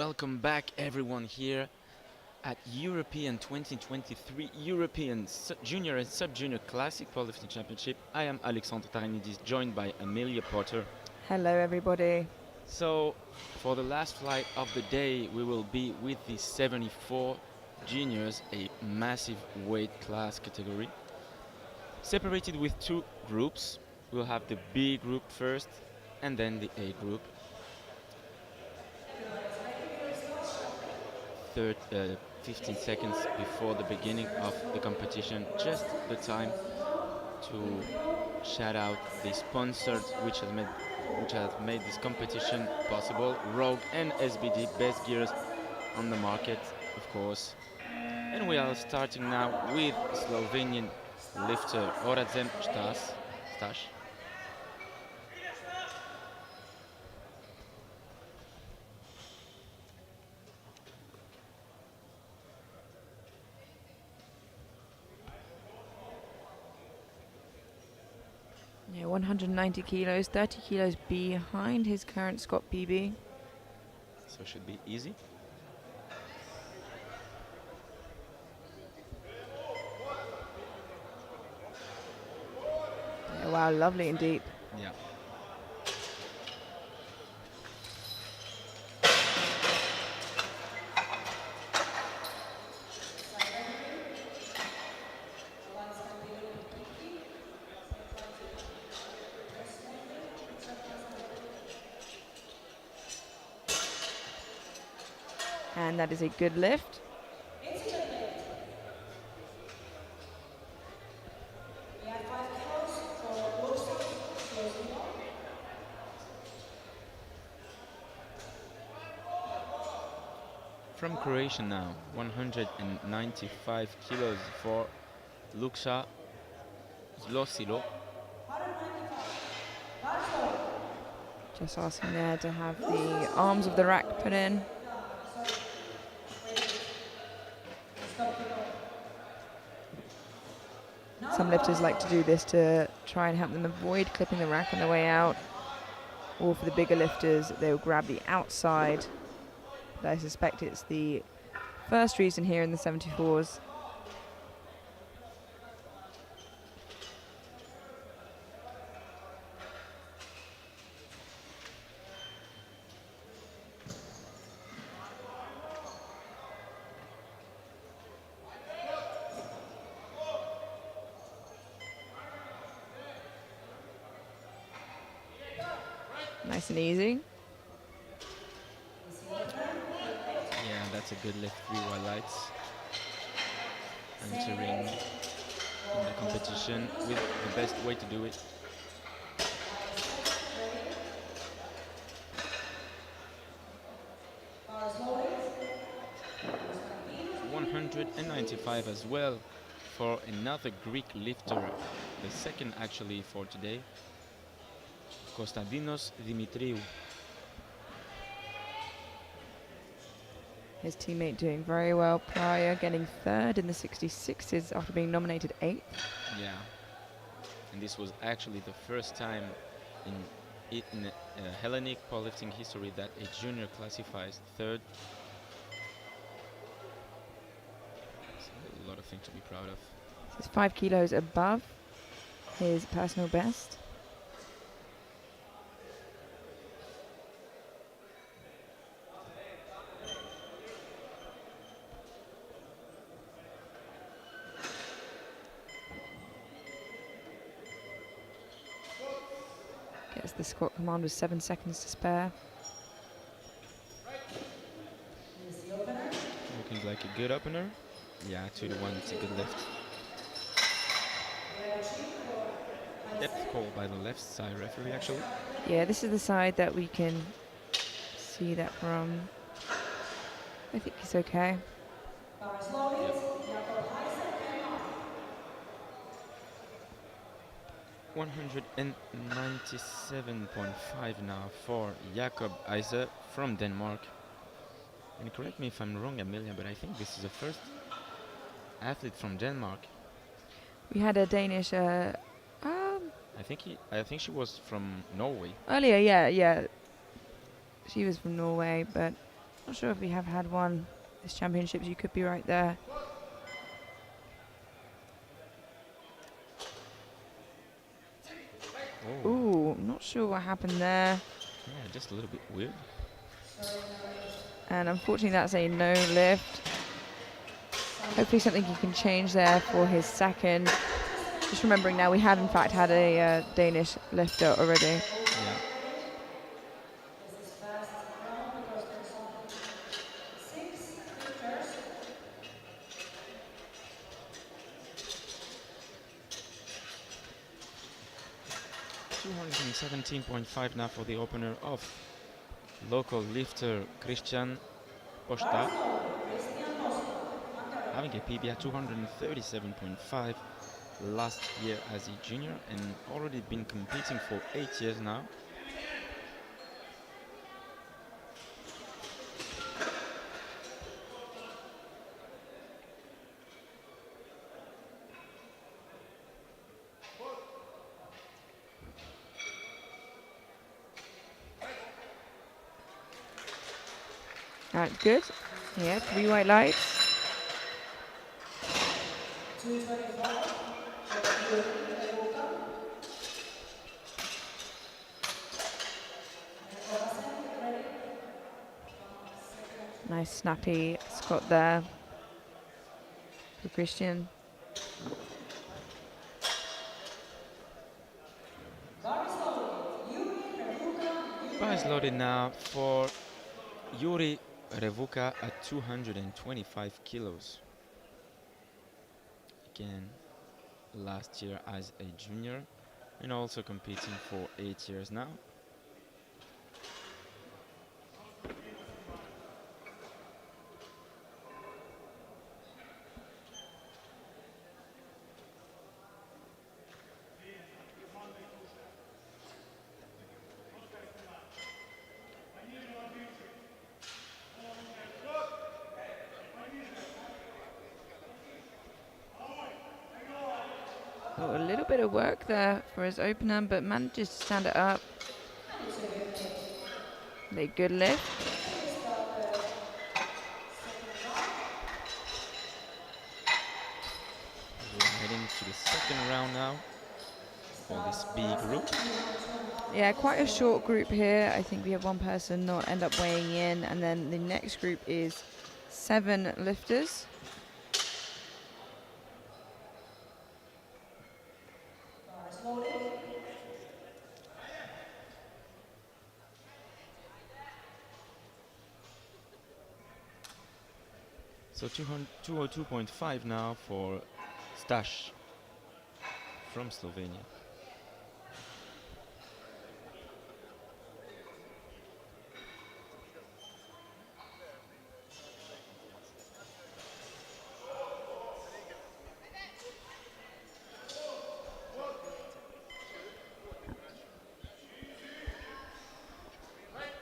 welcome back everyone here at European 2023 European Junior and Sub-Junior Classic Powerlifting Championship. I am Alexandre Taranidis, joined by Amelia Potter. Hello everybody. So, for the last flight of the day, we will be with the 74 juniors, a massive weight class category. Separated with two groups, we'll have the B group first and then the A group. 15 seconds before the beginning of the competition, just the time to shout out the sponsors which have made this competition possible: Rogue and SBD, best gears on the market, of course. And we are starting now with Slovenian lifter Oradzem Staš. Yeah, 190 kilos, 30 kilos behind his current Scott PB. So should be easy. Yeah, wow, lovely and deep. Yeah. And that is a good lift. From Croatia now, 195 kilos for Lukša Zlosilo. Just asking there to have the arms of the rack put in. Some lifters like to do this to try and help them avoid clipping the rack on the way out. Or for the bigger lifters, they'll grab the outside. But I suspect it's the first reason here in the 74s. Nice and easy. Yeah, that's a good lift. 3 white lights. Entering in the competition with the best way to do it. 195 as well for another Greek lifter, the second actually for today, Konstantinos Dimitriou. His teammate doing very well prior, getting third in the 66s after being nominated 8th. Yeah, and this was actually the first time in Hellenic powerlifting history that a junior classifies third. So a lot of things to be proud of. He's 5 kilos above his personal best. Gets the squat command with 7 seconds to spare. Looking like a good opener. Yeah, 2 to 1, it's a good lift. Depth call by the left side referee actually. Yeah, this is the side that we can see that from. I think he's okay. Yep. 197.5 now for Jakob Eise from Denmark. And correct me if I'm wrong, Amelia, but I think this is the first athlete from Denmark. We had a Danish I think she was from Norway. earlier, yeah. She was from Norway, but Not sure if we have had one this championships. You could be right there. Oh, Ooh, not sure what happened there. yeah, just a little bit weird. And unfortunately, that's a no lift. Hopefully something he can change there for his second. Just remembering now, we have in fact had a Danish lifter already. Yeah. 217.5 now for the opener of local lifter Christian Posta, having a PB at 237.5 last year as a junior and already been competing for 8 years now. Right, good. Yeah, 3 white lights. Nice snappy Scott there for Christian. Bar is loaded now for Yuri Revuka at 225 kilos. Again, last year as a junior and also competing for 8 years now. Oh, a little bit of work there for his opener, but manages to stand it up. A good lift. We're heading to the second round now for this B group. Yeah, quite a short group here. I think we have one person not end up weighing in, and then the next group is 7 lifters. So 202.5 now for Stash from Slovenia.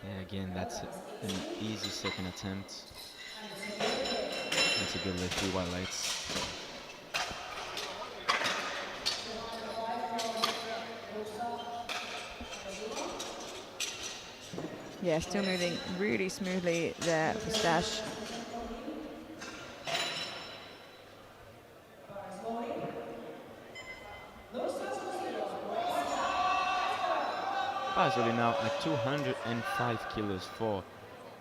Yeah, again, that's an easy second attempt. That's a good lift, 3 white lights. Yeah, still moving really smoothly there for Stash. Basoli now at 205 kilos for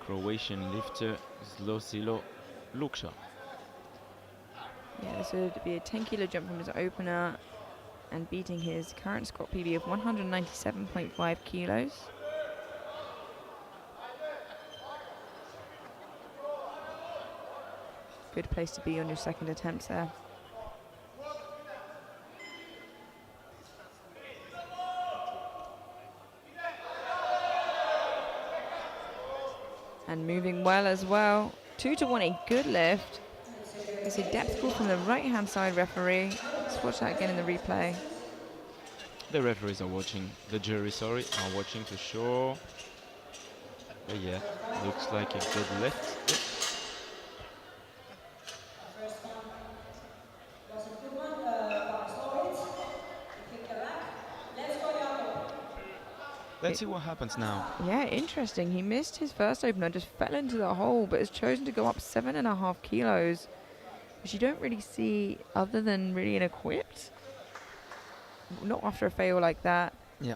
Croatian lifter Zlosilo Lukša. Yeah, this would be a 10-kilo jump from his opener and beating his current Scott PB of 197.5 kilos. Good place to be on your second attempt there. And moving well as well. 2-1, a good lift. It's a depth call from the right-hand side referee. Let's watch that again in the replay. The referees are watching, the jury, sorry, are watching for sure. But yeah, looks like a good lift. Let's see what happens now. Yeah, interesting. He missed his first opener, just fell into the hole, but has chosen to go up 7.5 kilos, which you don't really see other than really an equipped. Not after a fail like that. Yeah.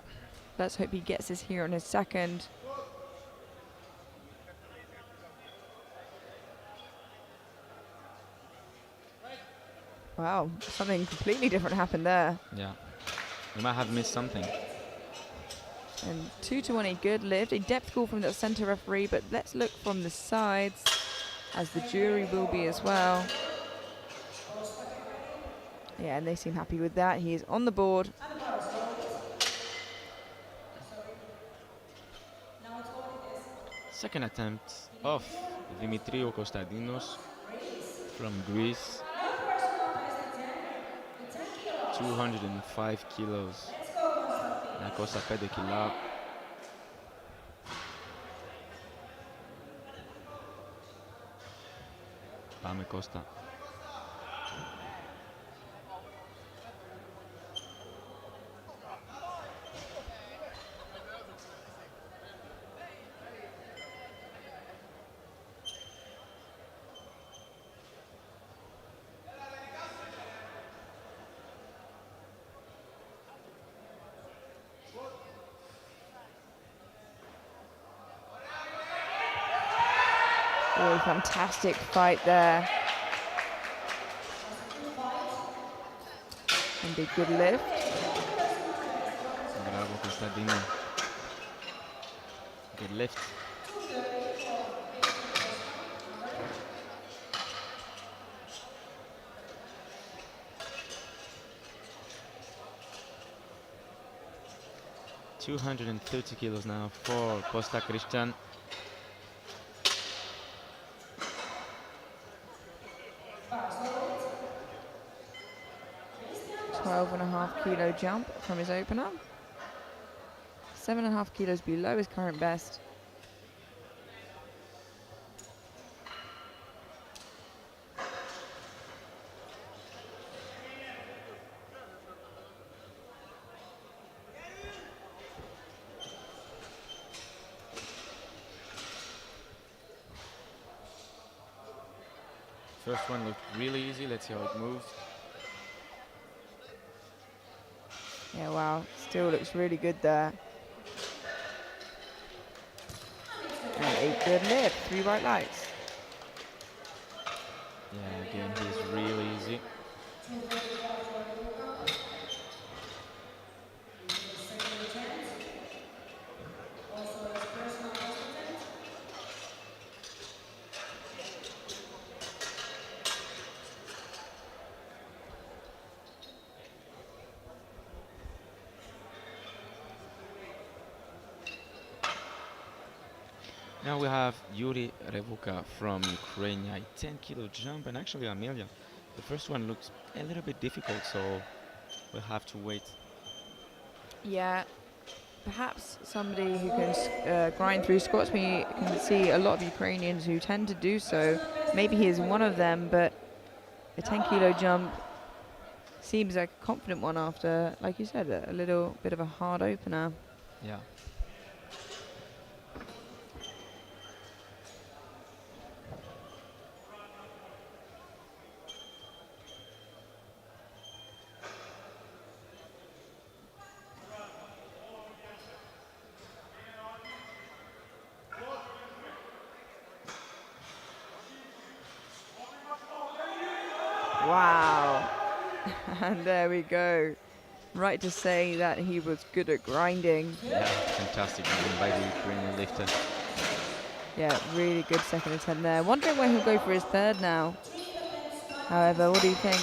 Let's hope he gets this here on his second. Wow, something completely different happened there. Yeah. We might have missed something. And 2-1, a good lift. A depth call from the center referee, but let's look from the sides, as the jury will be as well. Yeah, and they seem happy with that. He is on the board. Second attempt of Dimitriou Kostadinos from Greece. 205 kilos. Να κόστα 5 κιλά. Πάμε Κώστα. Really fantastic fight there. And a good lift. Bravo Κωνσταντίνο. Good lift. $230 kilos now for Costa Christian. 12.5 kilo jump from his opener. 7.5 kilos below his current best. First one looked really easy. Let's see how it moves. Yeah, wow, still looks really good there. And a good lift, 3 bright lights. Yeah, again, he's really easy. Now we have Yuri Revuka from Ukraine, a 10 kilo jump, and actually Amelia. The first one looks a little bit difficult, so we'll have to wait. Yeah, perhaps somebody who can grind through squats. We can see a lot of Ukrainians who tend to do so. Maybe he is one of them, but a 10 kilo jump seems like a confident one after, like you said, a little bit of a hard opener. Yeah. Wow. And there we go. Right to say that he was good at grinding. Yeah, fantastic movement by the Ukrainian lifter. Yeah, really good second attempt there. Wondering where he'll go for his third now. However, what do you think?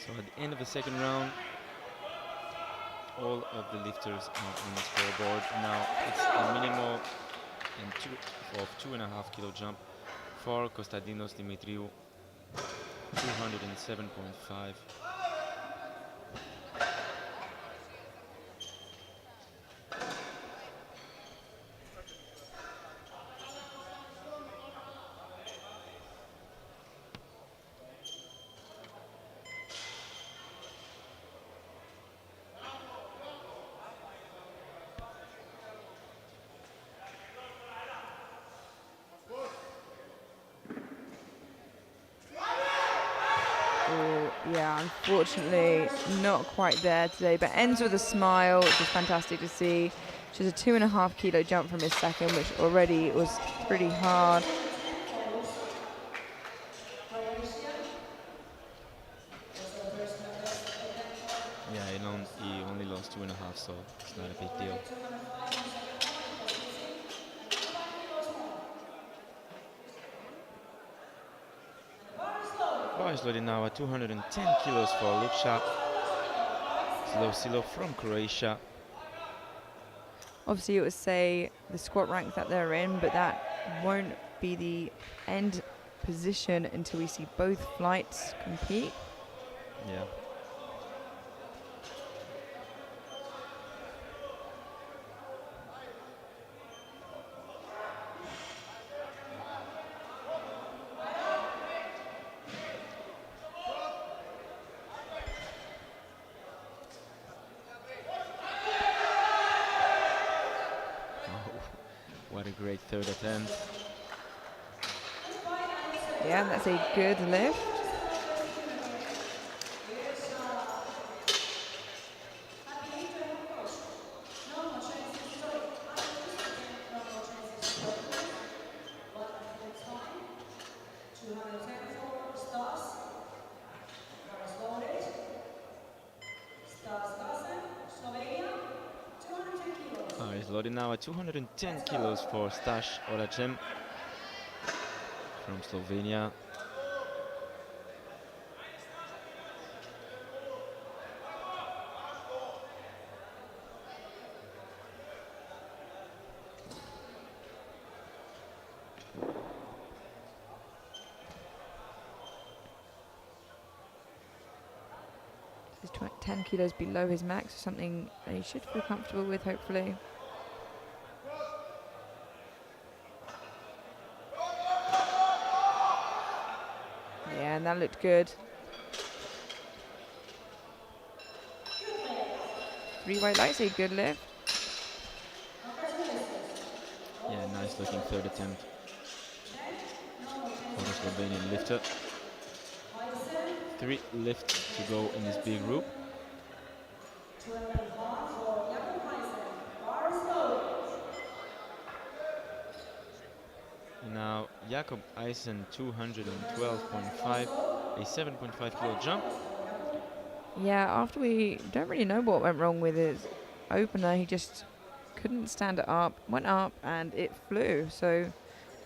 So at the end of the second round, all of the lifters are on the scoreboard. Now it's a minimal of 2.5 kilo jump for Kostadinos Dimitriou, 207.5. Unfortunately, not quite there today, but ends with a smile, which is fantastic to see. Which is a 2.5 kilo jump from his second, which already was pretty hard. Yeah, he only lost 2.5, so it's not a big deal. Bar is loaded now at 210 kilos for Luksha Zlosilo from Croatia. Obviously, it would say the squat rank that they're in, but that won't be the end position until we see both flights compete. Yeah. What a great third attempt. Yeah, that's a good lift. He's loaded now at 210 kilos for Stash Oracem from Slovenia. He's 10 kilos below his max, something that he should feel comfortable with, hopefully. Yeah, and that looked good. 3 white lights, a good lift. Yeah, nice looking third attempt for the Slovenian lifter. 3 lifts to go in this big group. Now Jakob Eisen 212.5, a 7.5 kilo jump. Yeah, after we don't really know what went wrong with his opener, he just couldn't stand it up, went up and it flew. So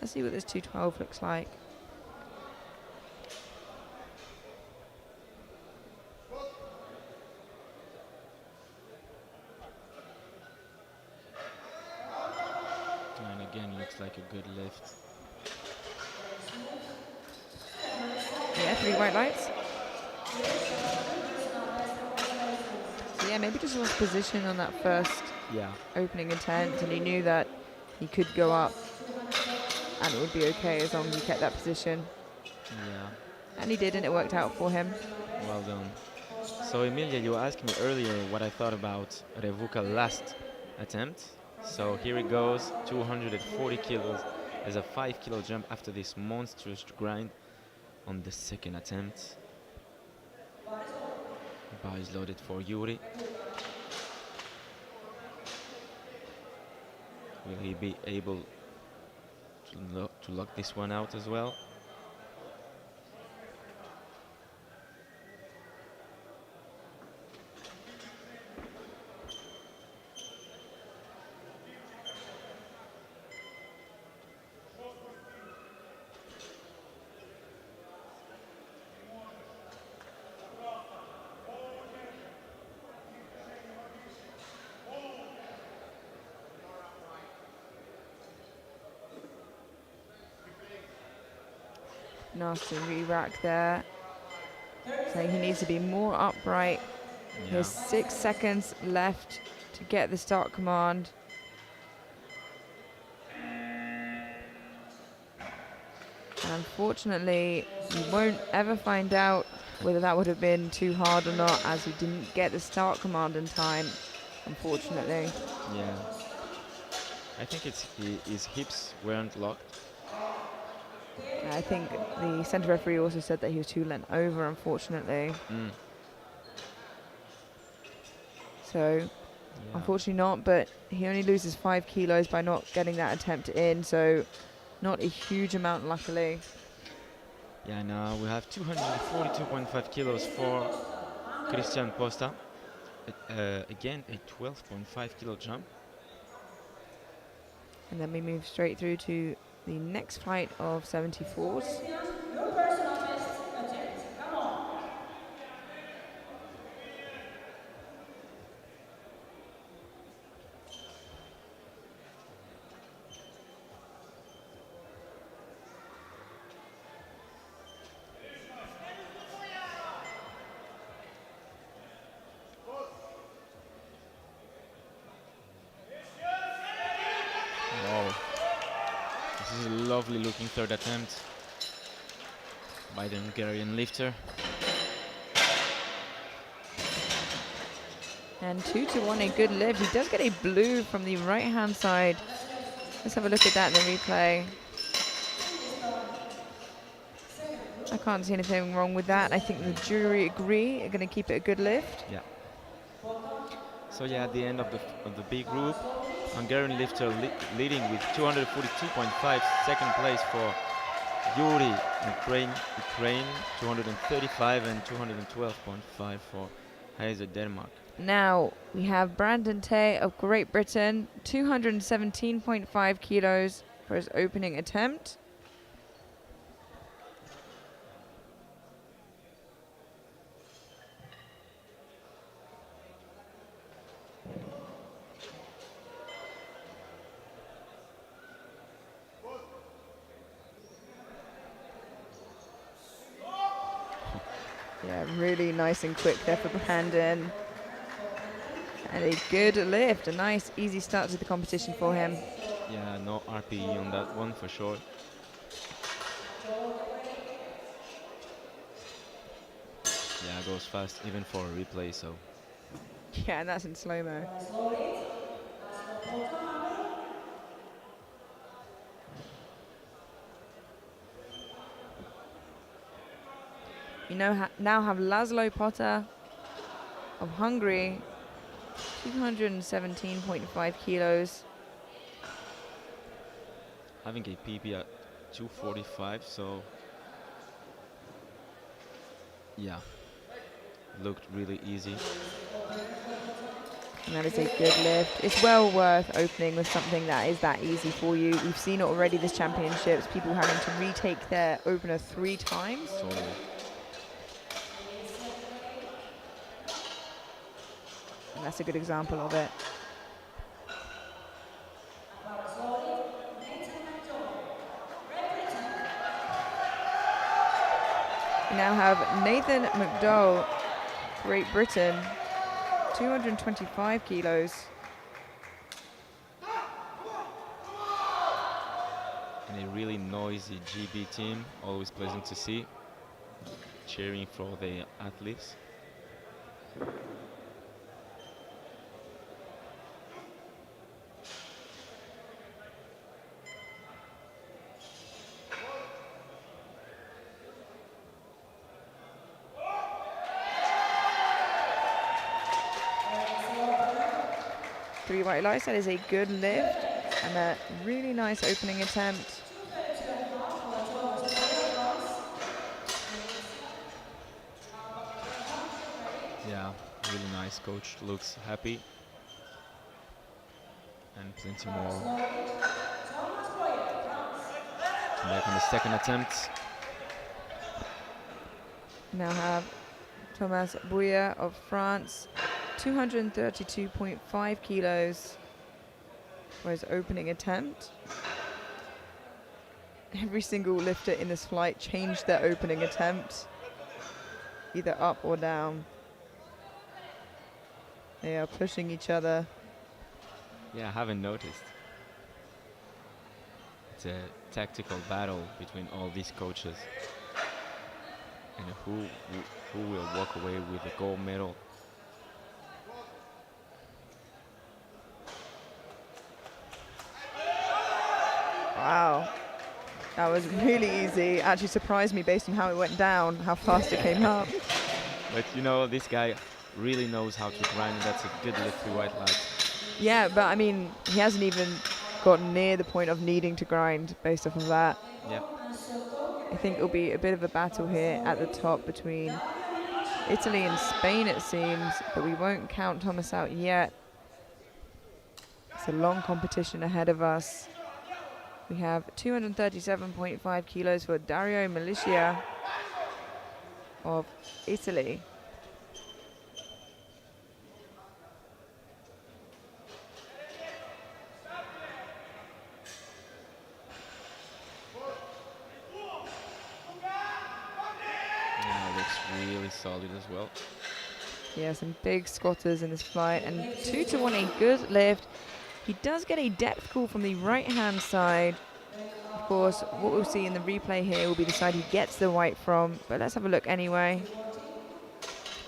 let's see what this 212 looks like. And again, looks like a good lift. Yeah, 3 white lights. So yeah, maybe just lost position on that first opening attempt, and he knew that he could go up and it would be okay as long as he kept that position. Yeah. And he did, and it worked out for him. Well done. So Emilia, you asked me earlier what I thought about Revuka last attempt. So here it goes, 240 kilos as a 5 kilo jump after this monstrous grind on the second attempt. Bar is loaded for Yuri. Will he be able to lock this one out as well? Nasty re-rack there. Saying he needs to be more upright. Yeah. There's 6 seconds left to get the start command. And unfortunately, we won't ever find out whether that would have been too hard or not, as he didn't get the start command in time, unfortunately. Yeah. I think his hips weren't locked. I think the centre referee also said that he was too lent over, unfortunately. So Yeah. unfortunately not, but he only loses 5 kilos by not getting that attempt in, so not a huge amount, luckily. Yeah, now we have 242.5 kilos for Christian Posta. Again, a 12.5 kilo jump. And then we move straight through to the next flight of 74s. Wow. This is a lovely looking third attempt by the Hungarian lifter. And 2-1, a good lift. He does get a blue from the right-hand side. Let's have a look at that in the replay. I can't see anything wrong with that. I think the jury agree. Are going to keep it a good lift. Yeah. So yeah, at the end of the big group, Hungarian lifter leading with 242.5, second place for Yuri, Ukraine, 235 and 212.5 for Heiser, Denmark. Now we have Brandon Tay of Great Britain, 217.5 kilos for his opening attempt. Yeah, really nice and quick there for Brandon. And a good lift, a nice easy start to the competition for him. Yeah, no RPE on that one for sure. Yeah, goes fast even for a replay, so. Yeah, and that's in slow-mo. You know, now have Laszlo Potter of Hungary, 217.5 kilos. Having a PB at 245, so yeah, looked really easy. And that is a good lift. It's well worth opening with something that is that easy for you. We've seen it already this championships, people having to retake their opener 3 times. Totally. And that's a good example of it. We now have Nathan McDowell, Great Britain, 225 kilos. And a really noisy GB team, always pleasant to see, cheering for the athletes. Three white lights, that is a good lift and a really nice opening attempt. Yeah, really nice. Coach looks happy. And plenty more to make on the second attempt. Now have Thomas Bouya of France, 232.5 kilos for his opening attempt. Every single lifter in this flight changed their opening attempt, either up or down. They are pushing each other. Yeah, I haven't noticed. It's a tactical battle between all these coaches. And who will walk away with the gold medal. Wow, that was really easy. Actually surprised me based on how it went down, how fast it came up. But you know, this guy really knows how to grind, and that's a good lift through white light. Yeah, but I mean, he hasn't even gotten near the point of needing to grind based off of that. Yeah. I think it'll be a bit of a battle here at the top between Italy and Spain, it seems, but we won't count Thomas out yet. It's a long competition ahead of us. We have 237.5 kilos for Dario Milicia of Italy. Yeah, looks really solid as well. Yeah, some big squatters in this flight, and 2-1, a good lift. He does get a depth call from the right-hand side. Of course, what we'll see in the replay here will be the side he gets the white from, but let's have a look anyway.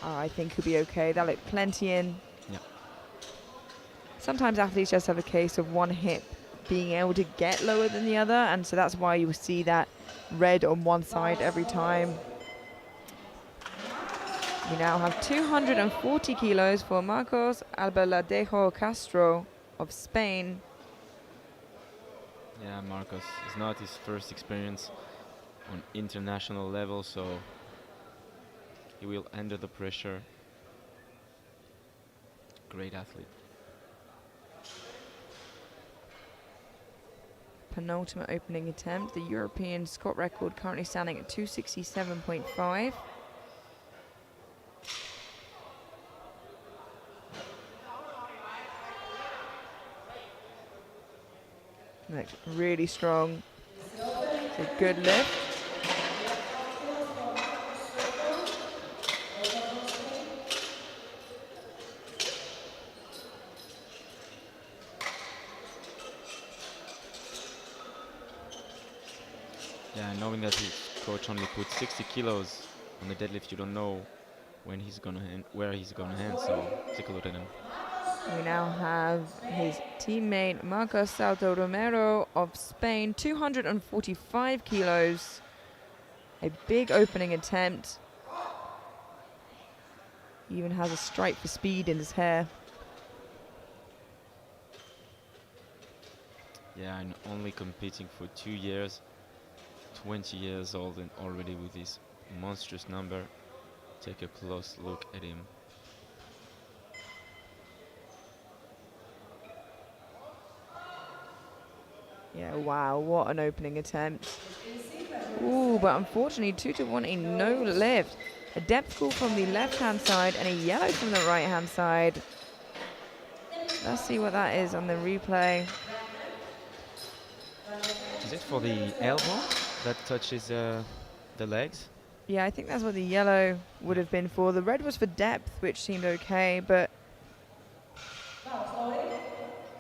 Oh, I think he'll be okay. That looked plenty in. Yeah. Sometimes athletes just have a case of one hip being able to get lower than the other, and so that's why you will see that red on one side every time. We now have 240 kilos for Marcos Albaladejo Castro of Spain. Yeah, Marcos is not his first experience on international level, so he will under the pressure. Great athlete. Penultimate opening attempt. The European squat record currently standing at 267.5. Looks really strong. It's a good lift. Yeah, knowing that his coach only put 60 kilos on the deadlift, you don't know when he's gonna hand, where he's gonna hand. So take a look at him. We now have his teammate Marcos Salto Romero of Spain, 245 kilos. A big opening attempt. He even has a stripe for speed in his hair. Yeah, and only competing for 2 years, 20 years old, and already with this monstrous number. Take a close look at him. Yeah, wow, what an opening attempt. Ooh, but unfortunately 2-1, a no lift. A depth call from the left-hand side and a yellow from the right-hand side. Let's see what that is on the replay. Is it for the elbow that touches the legs? Yeah, I think that's what the yellow would have been for. The red was for depth, which seemed okay, but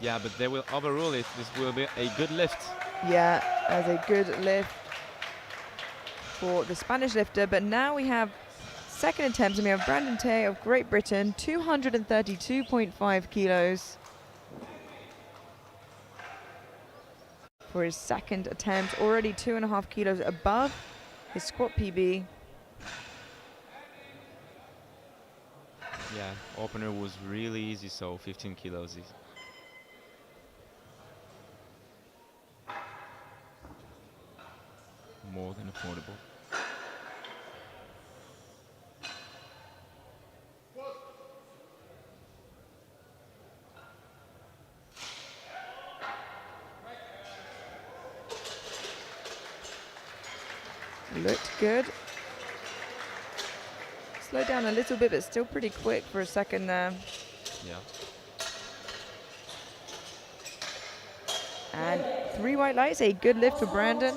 Yeah, but they will overrule it. This will be a good lift. yeah, as a good lift for the Spanish lifter. But now we have second attempts, and we have Brandon Tay of Great Britain, 232.5 kilos. For his second attempt, already 2.5 kilos above his squat PB. Yeah, opener was really easy, so 15 kilos is more than affordable. Looked good. Slowed down a little bit, but still pretty quick for a second there. Yeah. And 3 white lights, a good lift for Brandon.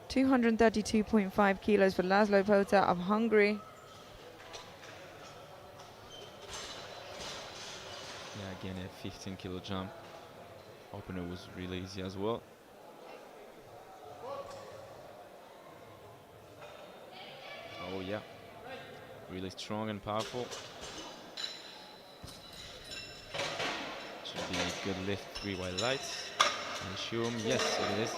$232.5 kilos for Laszlo Pota of Hungary. Yeah, again a 15 kilo jump. Opener was really easy as well. Oh yeah, really strong and powerful. the good lift 3 white lights. I assume, yes, it is.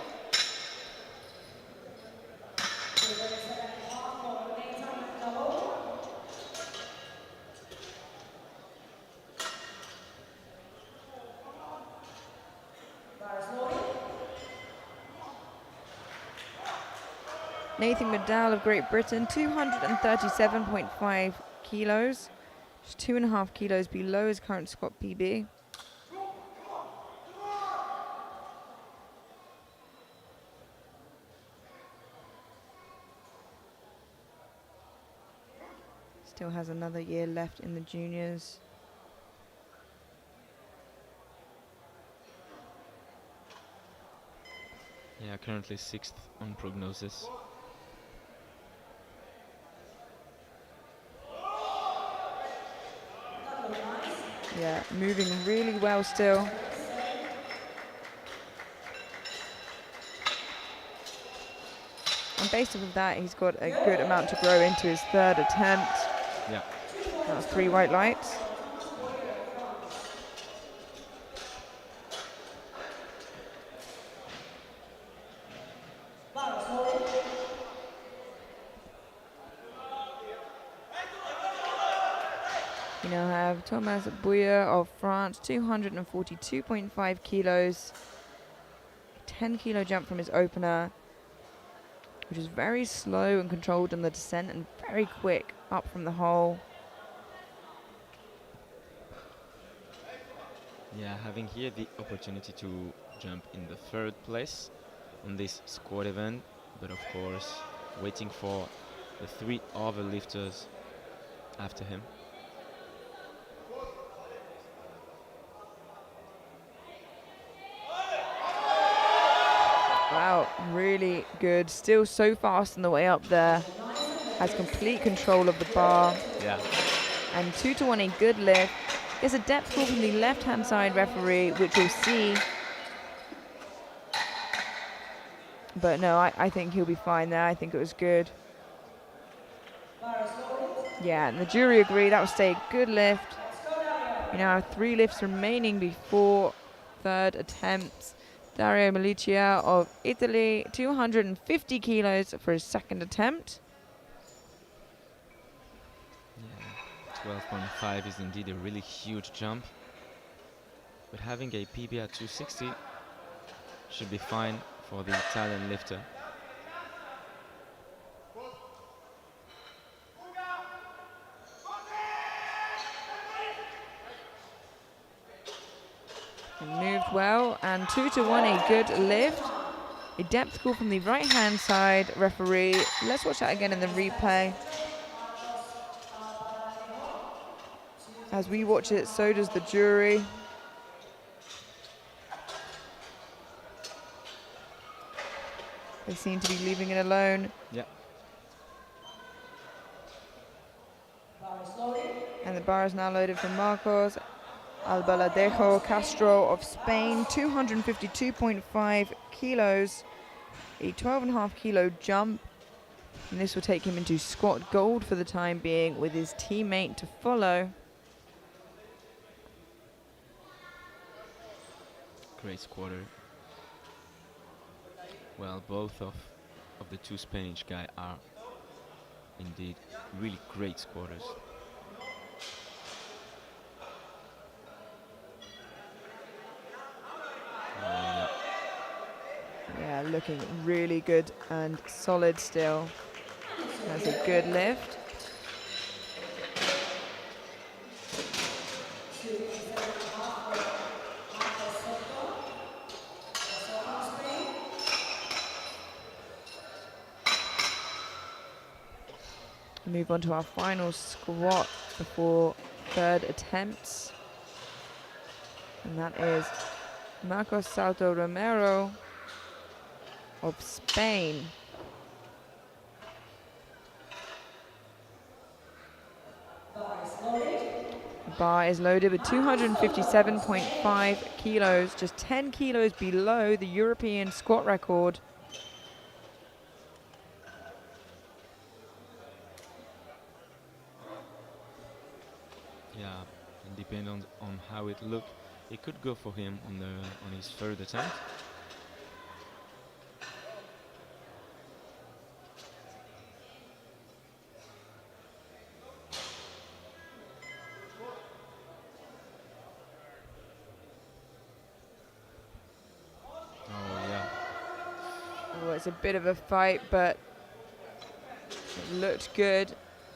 Nathan Medall of Great Britain, 237.5 kilos. Just 2.5 kilos below his current squat PB. Still has another year left in the juniors. Yeah, currently 6th on prognosis. Yeah, moving really well still. And based off of that, he's got a good amount to grow into his third attempt. Yeah. That's 3 white lights. We now have Thomas Bouyer of France, 242.5 kilos. 10 kilo jump from his opener, which is very slow and controlled on the descent and very quick up from the hole. Yeah, having here the opportunity to jump in the 3rd place on this squad event, but of course waiting for the 3 other lifters after him. Wow, really good. Still so fast on the way up there. Has complete control of the bar. Yeah. And 2-1, a good lift. There's a depth call from the left-hand side referee, which we'll see. But no, I think he'll be fine there. I think it was good. Yeah, and the jury agree that was a good lift. We now have 3 lifts remaining before 3rd attempts. Dario Malicia of Italy, 250 kilos for his 2nd attempt. Yeah, 12.5 is indeed a really huge jump. But having a PB at 260 should be fine for the Italian lifter. Moved well, and 2-1, a good lift. A depth call from the right-hand side referee. Let's watch that again in the replay. As we watch it, so does the jury. They seem to be leaving it alone. Yeah. And the bar is now loaded for Marcos Albaladejo Castro of Spain, 252.5 kilos. A 12.5 kilo jump. And this will take him into squat gold for the time being, with his teammate to follow. Great squatter. Well, both of the 2 Spanish guys are indeed really great squatters. Yeah, looking really good and solid still. That's a good lift. Move on to our final squat before 3rd attempts. And that is Marcos Salto Romero of Spain. Bar is loaded with 257.5 kilos, just 10 kilos below the European squat record. Yeah, and depending on how it looked, It could go for him on his third attempt. Oh yeah. Oh, it's a bit of a fight, but it looked good.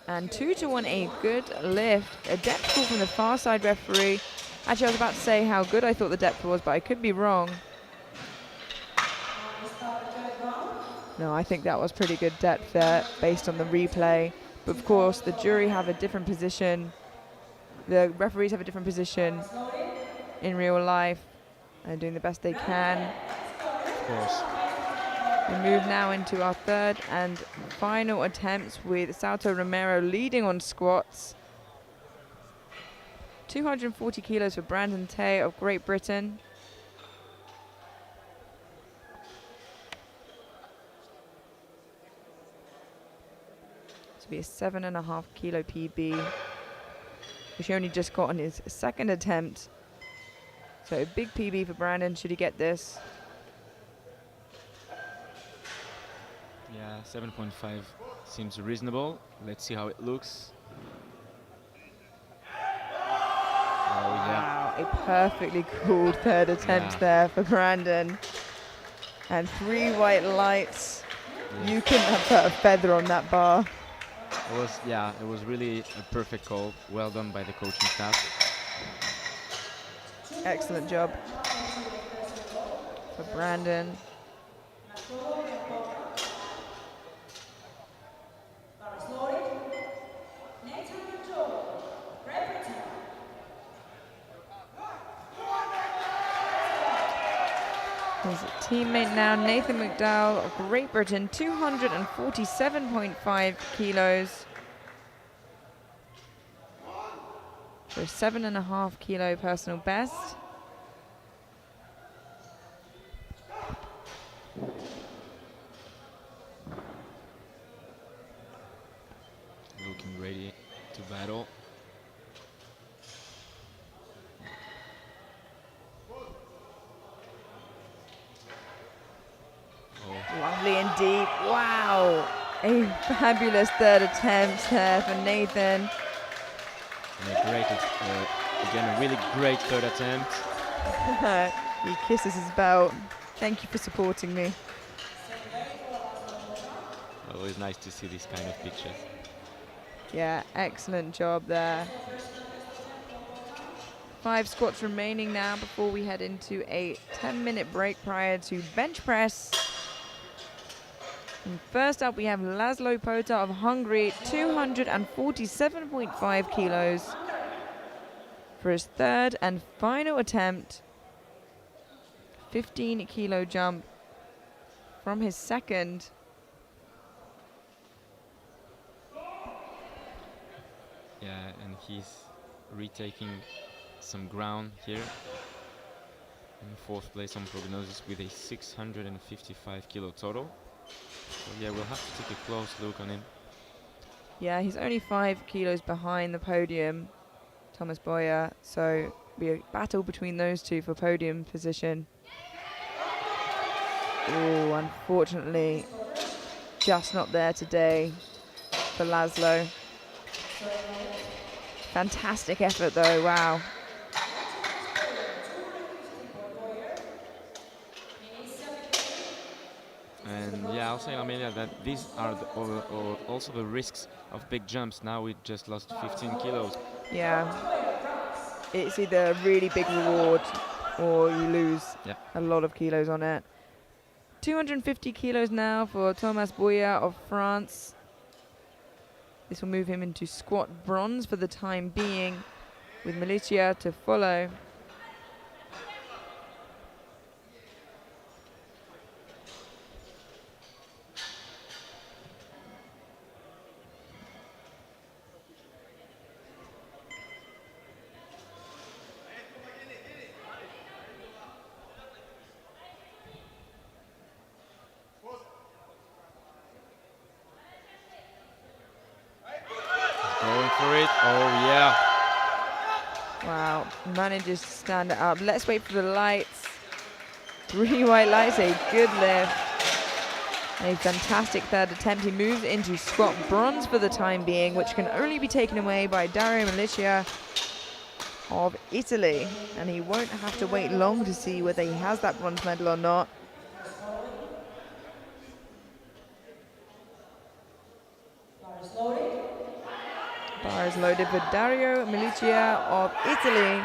And 2-1, a good lift. A depth call from the far side referee. Actually, I was about to say how good I thought the depth was, but I could be wrong. No, I think that was pretty good depth there based on the replay. But of course, the jury have a different position. The referees have a different position in real life and doing the best they can. Of course. We move now into our third and final attempts with Salto Romero leading on squats. 240 kilos for Brandon Tay of Great Britain. To be a 7.5 kilo PB, which he only just got on his second attempt. So a big PB for Brandon, should he get this. Yeah, 7.5 seems reasonable. Let's see how it looks. Oh yeah. Wow, a perfectly called third attempt there for Brandon. And 3 white lights. Yeah. You couldn't have put a feather on that bar. It was really a perfect call. Well done by the coaching staff. Excellent job for Brandon. His teammate now, Nathan McDowell of Great Britain, 247.5 kilos. For a 7.5 kilo personal best. Looking ready to battle. Lovely and deep. Wow. A fabulous third attempt there for Nathan. And again, a really great third attempt. He kisses his belt. Thank you for supporting me. Always nice to see this kind of pictures. Yeah, excellent job there. 5 squats remaining now before we head into a 10-minute break prior to bench press. And first up, we have Laszlo Pota of Hungary, 247.5 kilos for his third and final attempt. 15 kilo jump from his second. Yeah, and he's retaking some ground here. In fourth place on prognosis with a 655 kilo total. So yeah, we'll have to take a close look on him. Yeah, he's only 5 kilos behind the podium, Thomas Boyer. So be a battle between those two for podium position. Oh, unfortunately, just not there today for Laszlo. Fantastic effort though, wow. And yeah, I'll say, Amelia, that these are also the risks of big jumps. Now we just lost 15 kilos. Yeah, it's either a really big reward or you lose a lot of kilos on it. 250 kilos now for Thomas Boyer of France. This will move him into squat bronze for the time being, with Milicia to follow. Going for it. Oh yeah. Wow, manages to stand it up. Let's wait for the lights. 3 white lights, a good lift. A fantastic third attempt. He moves into squat bronze for the time being, which can only be taken away by Dario Milicia of Italy. And he won't have to wait long to see whether he has that bronze medal or not. Bar is loaded for Dario Milicia of Italy.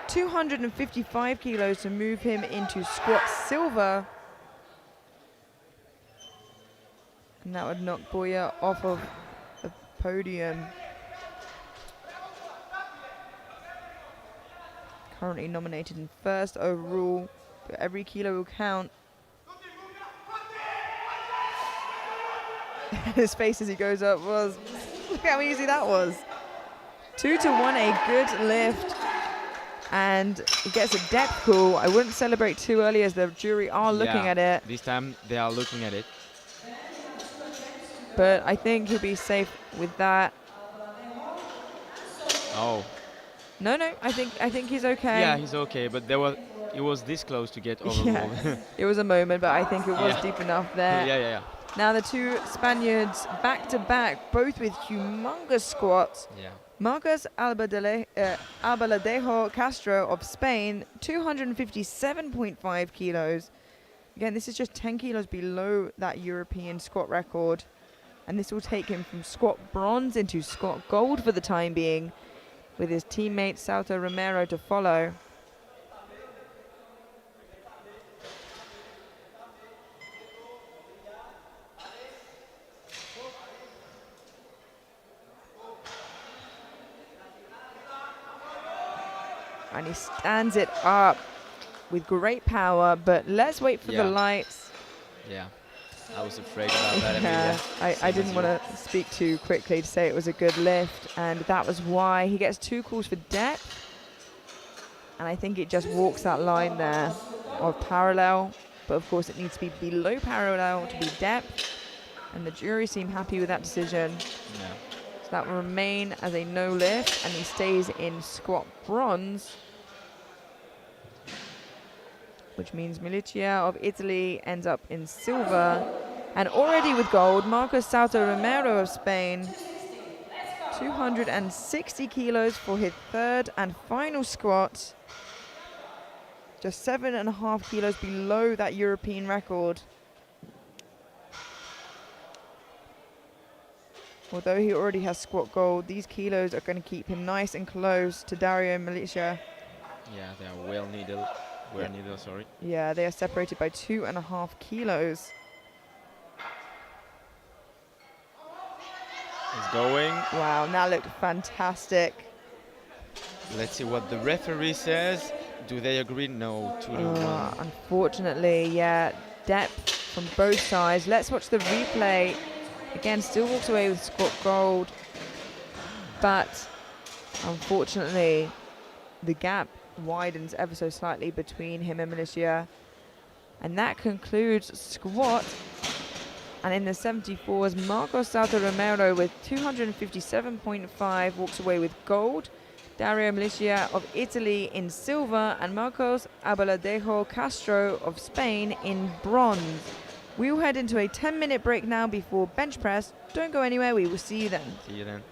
255 kilos to move him into squat silver. And that would knock Boya off of the podium. Currently nominated in first overall, but every kilo will count. His face as he goes up was, look how easy that was. 2-1, a good lift. And he gets a depth call. I wouldn't celebrate too early as the jury are looking at it. This time they are looking at it. But I think he'll be safe with that. Oh. No, I think he's okay. Yeah, he's okay, but it was this close to get overruled. Yeah, it was a moment, but I think it was deep enough there. Yeah. Now the two Spaniards back to back, both with humongous squats. Yeah. Marcos Albaladejo Castro of Spain, 257.5 kilos. Again, this is just 10 kilos below that European squat record. And this will take him from squat bronze into squat gold for the time being, with his teammate Salto Romero to follow. And he stands it up with great power, but let's wait for the lights. Yeah, I was afraid about that. I didn't want to speak too quickly to say it was a good lift, and that was why he gets 2 calls for depth. And I think it just walks that line there of parallel, but of course it needs to be below parallel to be depth, and the jury seem happy with that decision. Yeah. So that will remain as a no lift, and he stays in squat bronze, which means Milicia of Italy ends up in silver. And already with gold, Marcos Salto Romero of Spain, 260 kilos for his third and final squat. Just 7.5 kilos below that European record. Although he already has squat gold, these kilos are going to keep him nice and close to Dario Milicia. Yeah, they are well needed. Sorry. Yeah, they are separated by 2.5 kilos. It's going. Wow, that looked fantastic. Let's see what the referee says. Do they agree? No, 2-1. Unfortunately, yeah, depth from both sides. Let's watch the replay. Again, still walks away with squat gold, but unfortunately, the gap widens ever so slightly between him and Milicia. And that concludes squat. And in the 74s, Marcos Salto Romero with 257.5 walks away with gold. Dario Milicia of Italy in silver, and Marcos Albaladejo Castro of Spain in bronze. We will head into a 10-minute break now before bench press. Don't go anywhere, we will see you then. See you then.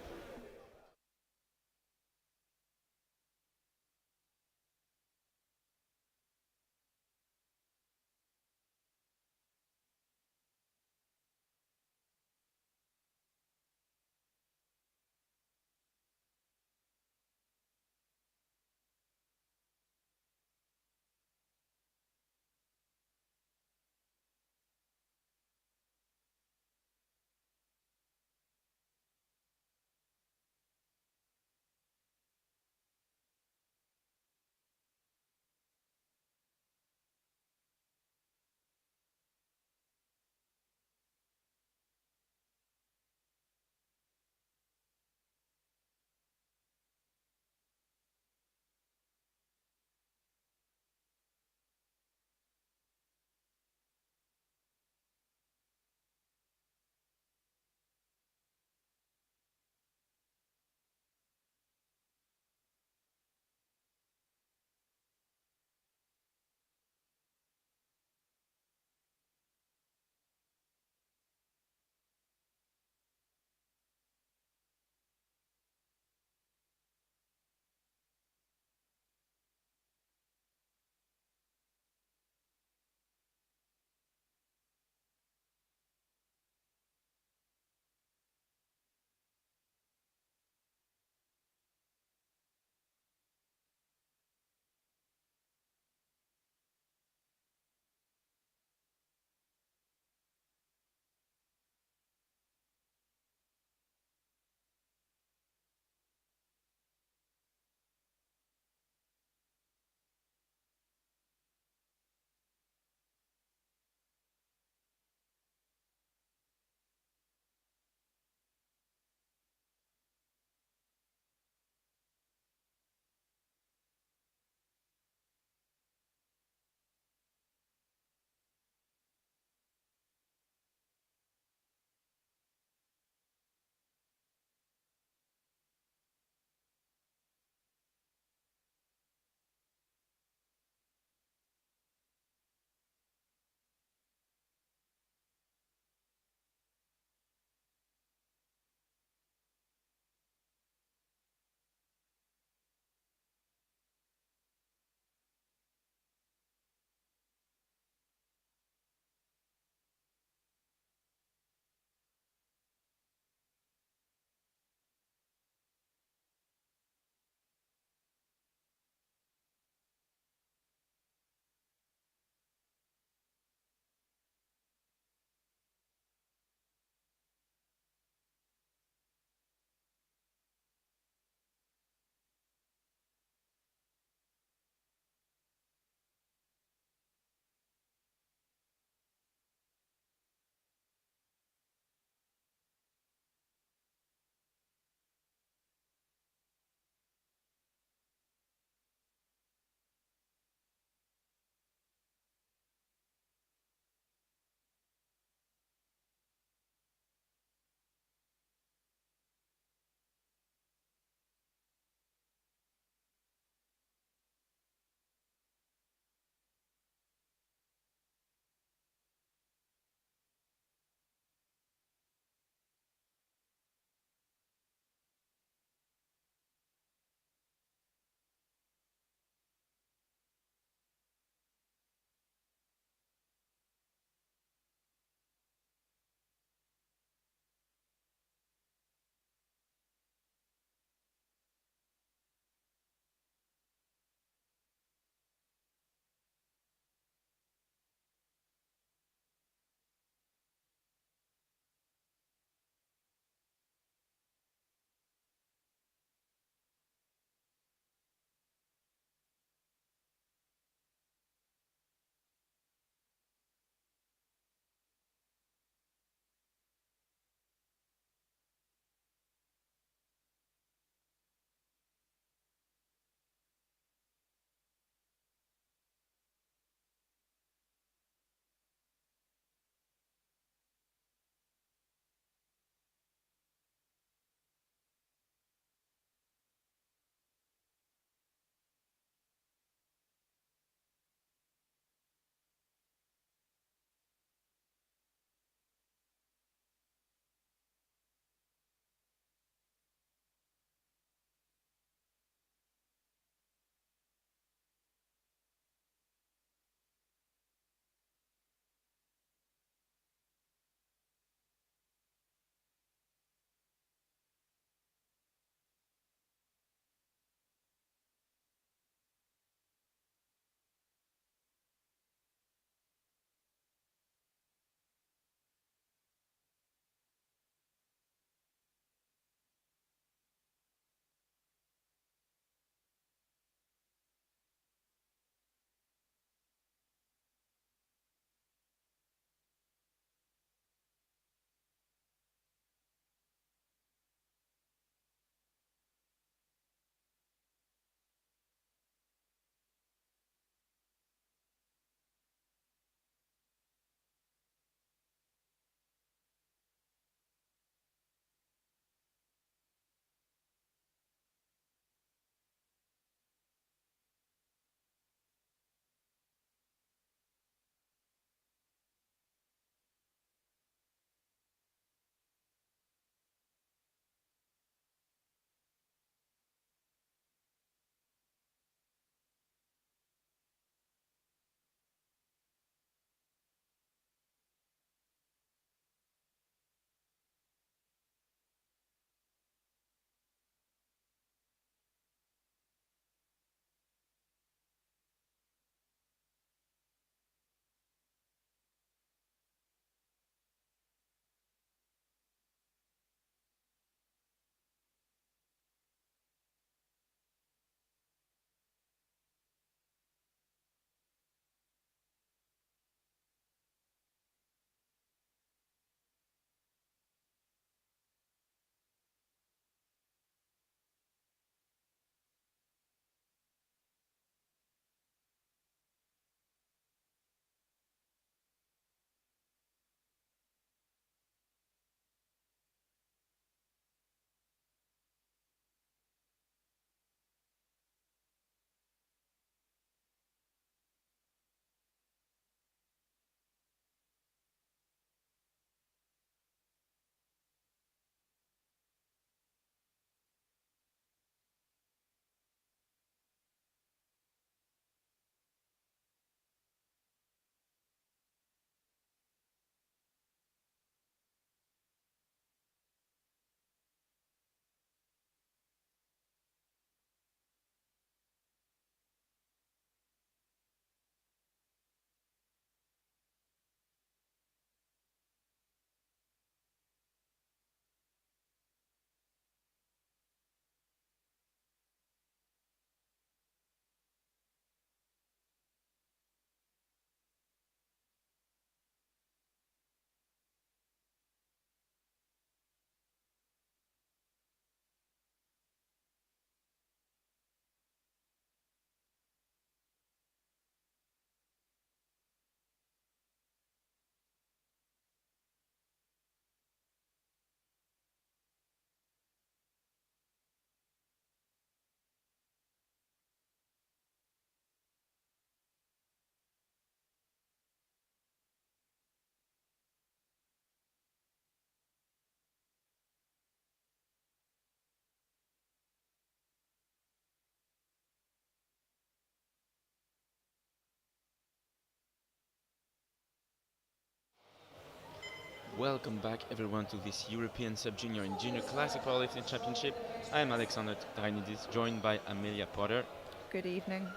Welcome back everyone to this European Sub-Junior and Junior Classic Powerlifting Championship. I am Alexander Tainidis, joined by Amelia Potter, Good evening.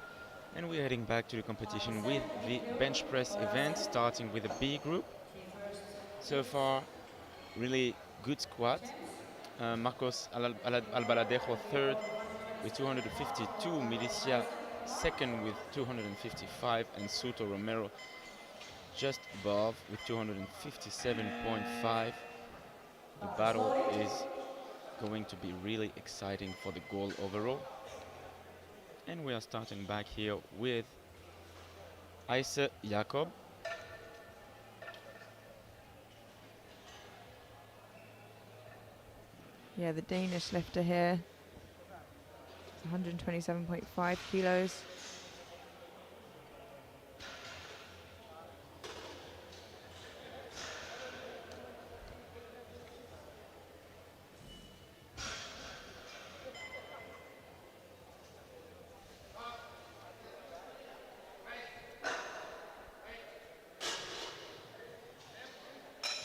and we're heading back to the competition with the bench press event, starting with a B group. So far, really good squad. Marcos Albaladejo third with 252, Milicia second with 255, and Suto Romero just above with 257.5. The battle is going to be really exciting for the goal overall. And we are starting back here with Aise Jakob. Yeah, the Danish lifter here, 127.5 kilos.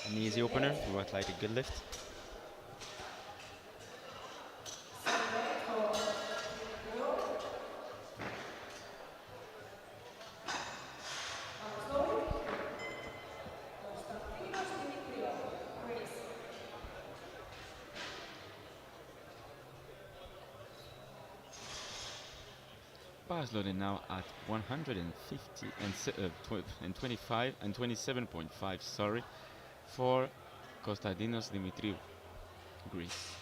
An easy opener, you would like a good lift. Bars loaded now at 150 and 25 and 27.5, sorry, for Kostadinos Dimitriou, Greece.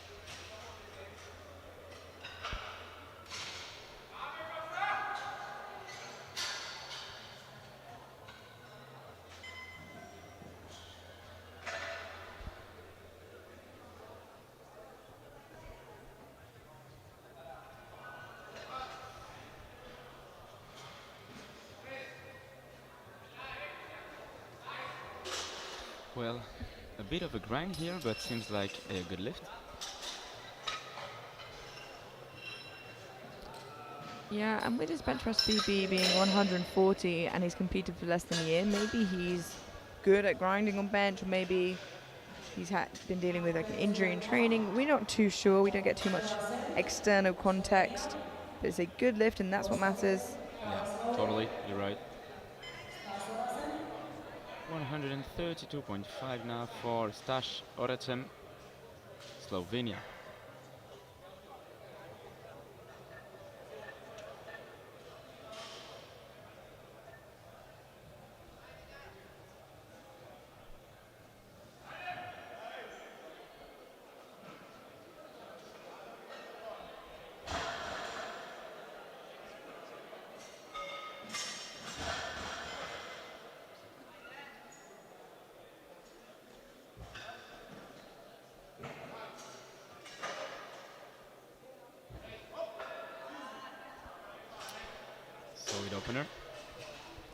Well, a bit of a grind here, but seems like a good lift. Yeah, and with his bench press PB being 140 and he's competed for less than a year, maybe he's good at grinding on bench, or maybe he's been dealing with like an injury in training. We're not too sure. We don't get too much external context, but it's a good lift, and that's what matters. Yeah, totally, you're right. 132.5 now for Stash Oracem, Slovenia. Solid opener.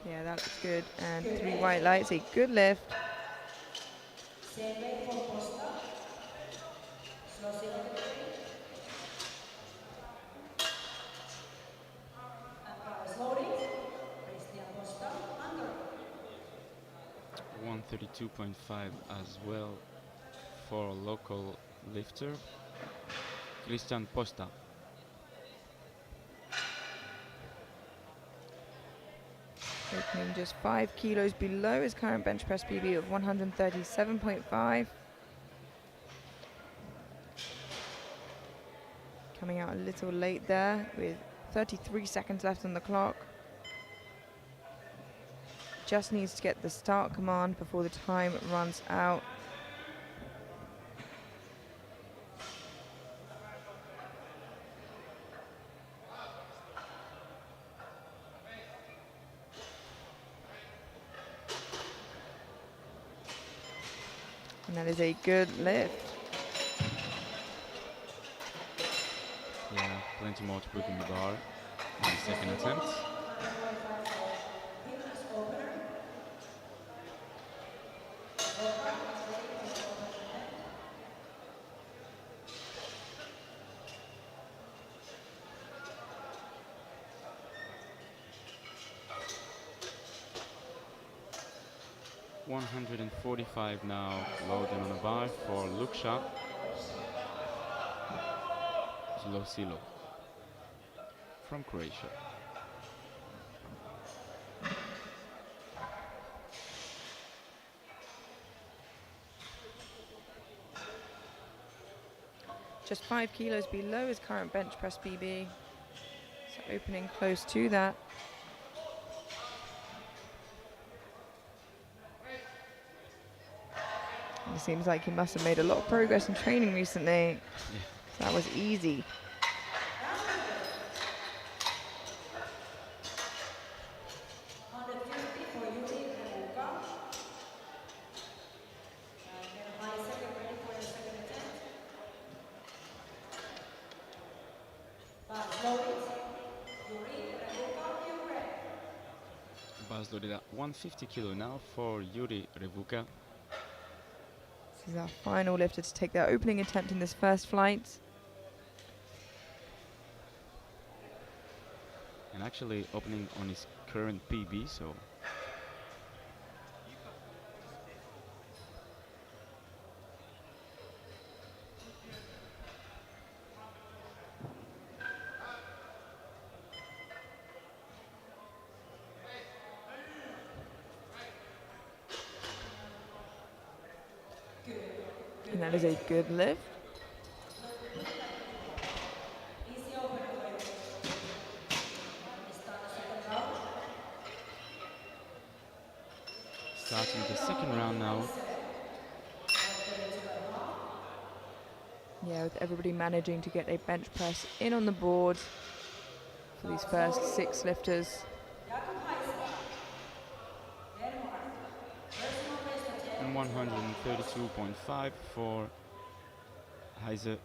Yeah, that looks good. And 3 white lights, a good lift. And 132.5 as well for local lifter, Christian Posta. Opening just 5 kilos below his current bench press PB of 137.5. Coming out a little late there with 33 seconds left on the clock. Just needs to get the start command before the time runs out. And that is a good lift. Yeah, plenty more to put in the bar in the second attempt. 145 now loading on a bar for Luksha Zlosilo from Croatia. Just 5 kilos below his current bench press PB. So opening close to that. It seems like he must have made a lot of progress in training recently. Yeah. So that was easy. Bars loaded at 150 kilo now for Yuri Revuka. This is our final lifter to take their opening attempt in this first flight. And actually opening on his current PB, so And that is a good lift. starting the second round now. Yeah, with everybody managing to get a bench press in on the board for these first 6 lifters. And 132.5 for Heise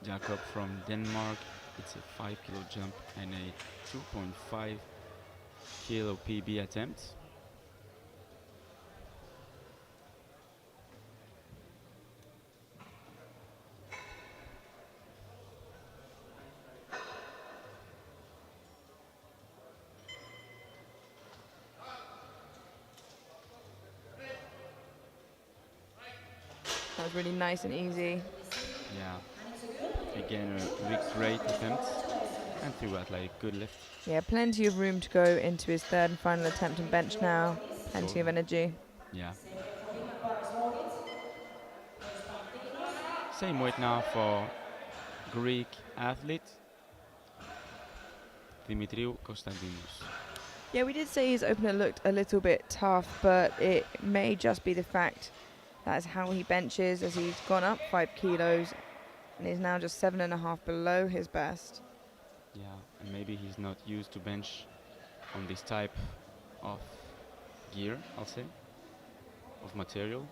Jakob from Denmark. It's a 5 kilo jump and a 2.5 kilo PB attempt. That was really nice and easy. Yeah. Again, a great attempt. And throughout, like, good lift. Yeah, plenty of room to go into his third and final attempt on bench now. Plenty of energy. Yeah. Same weight now for Greek athlete Dimitriou Konstantinos. Yeah, we did say his opener looked a little bit tough, but it may just be the fact that's how he benches, as he's gone up 5 kilos and is now just 7.5 below his best. Yeah, and maybe he's not used to bench on this type of gear, I'll say, of material.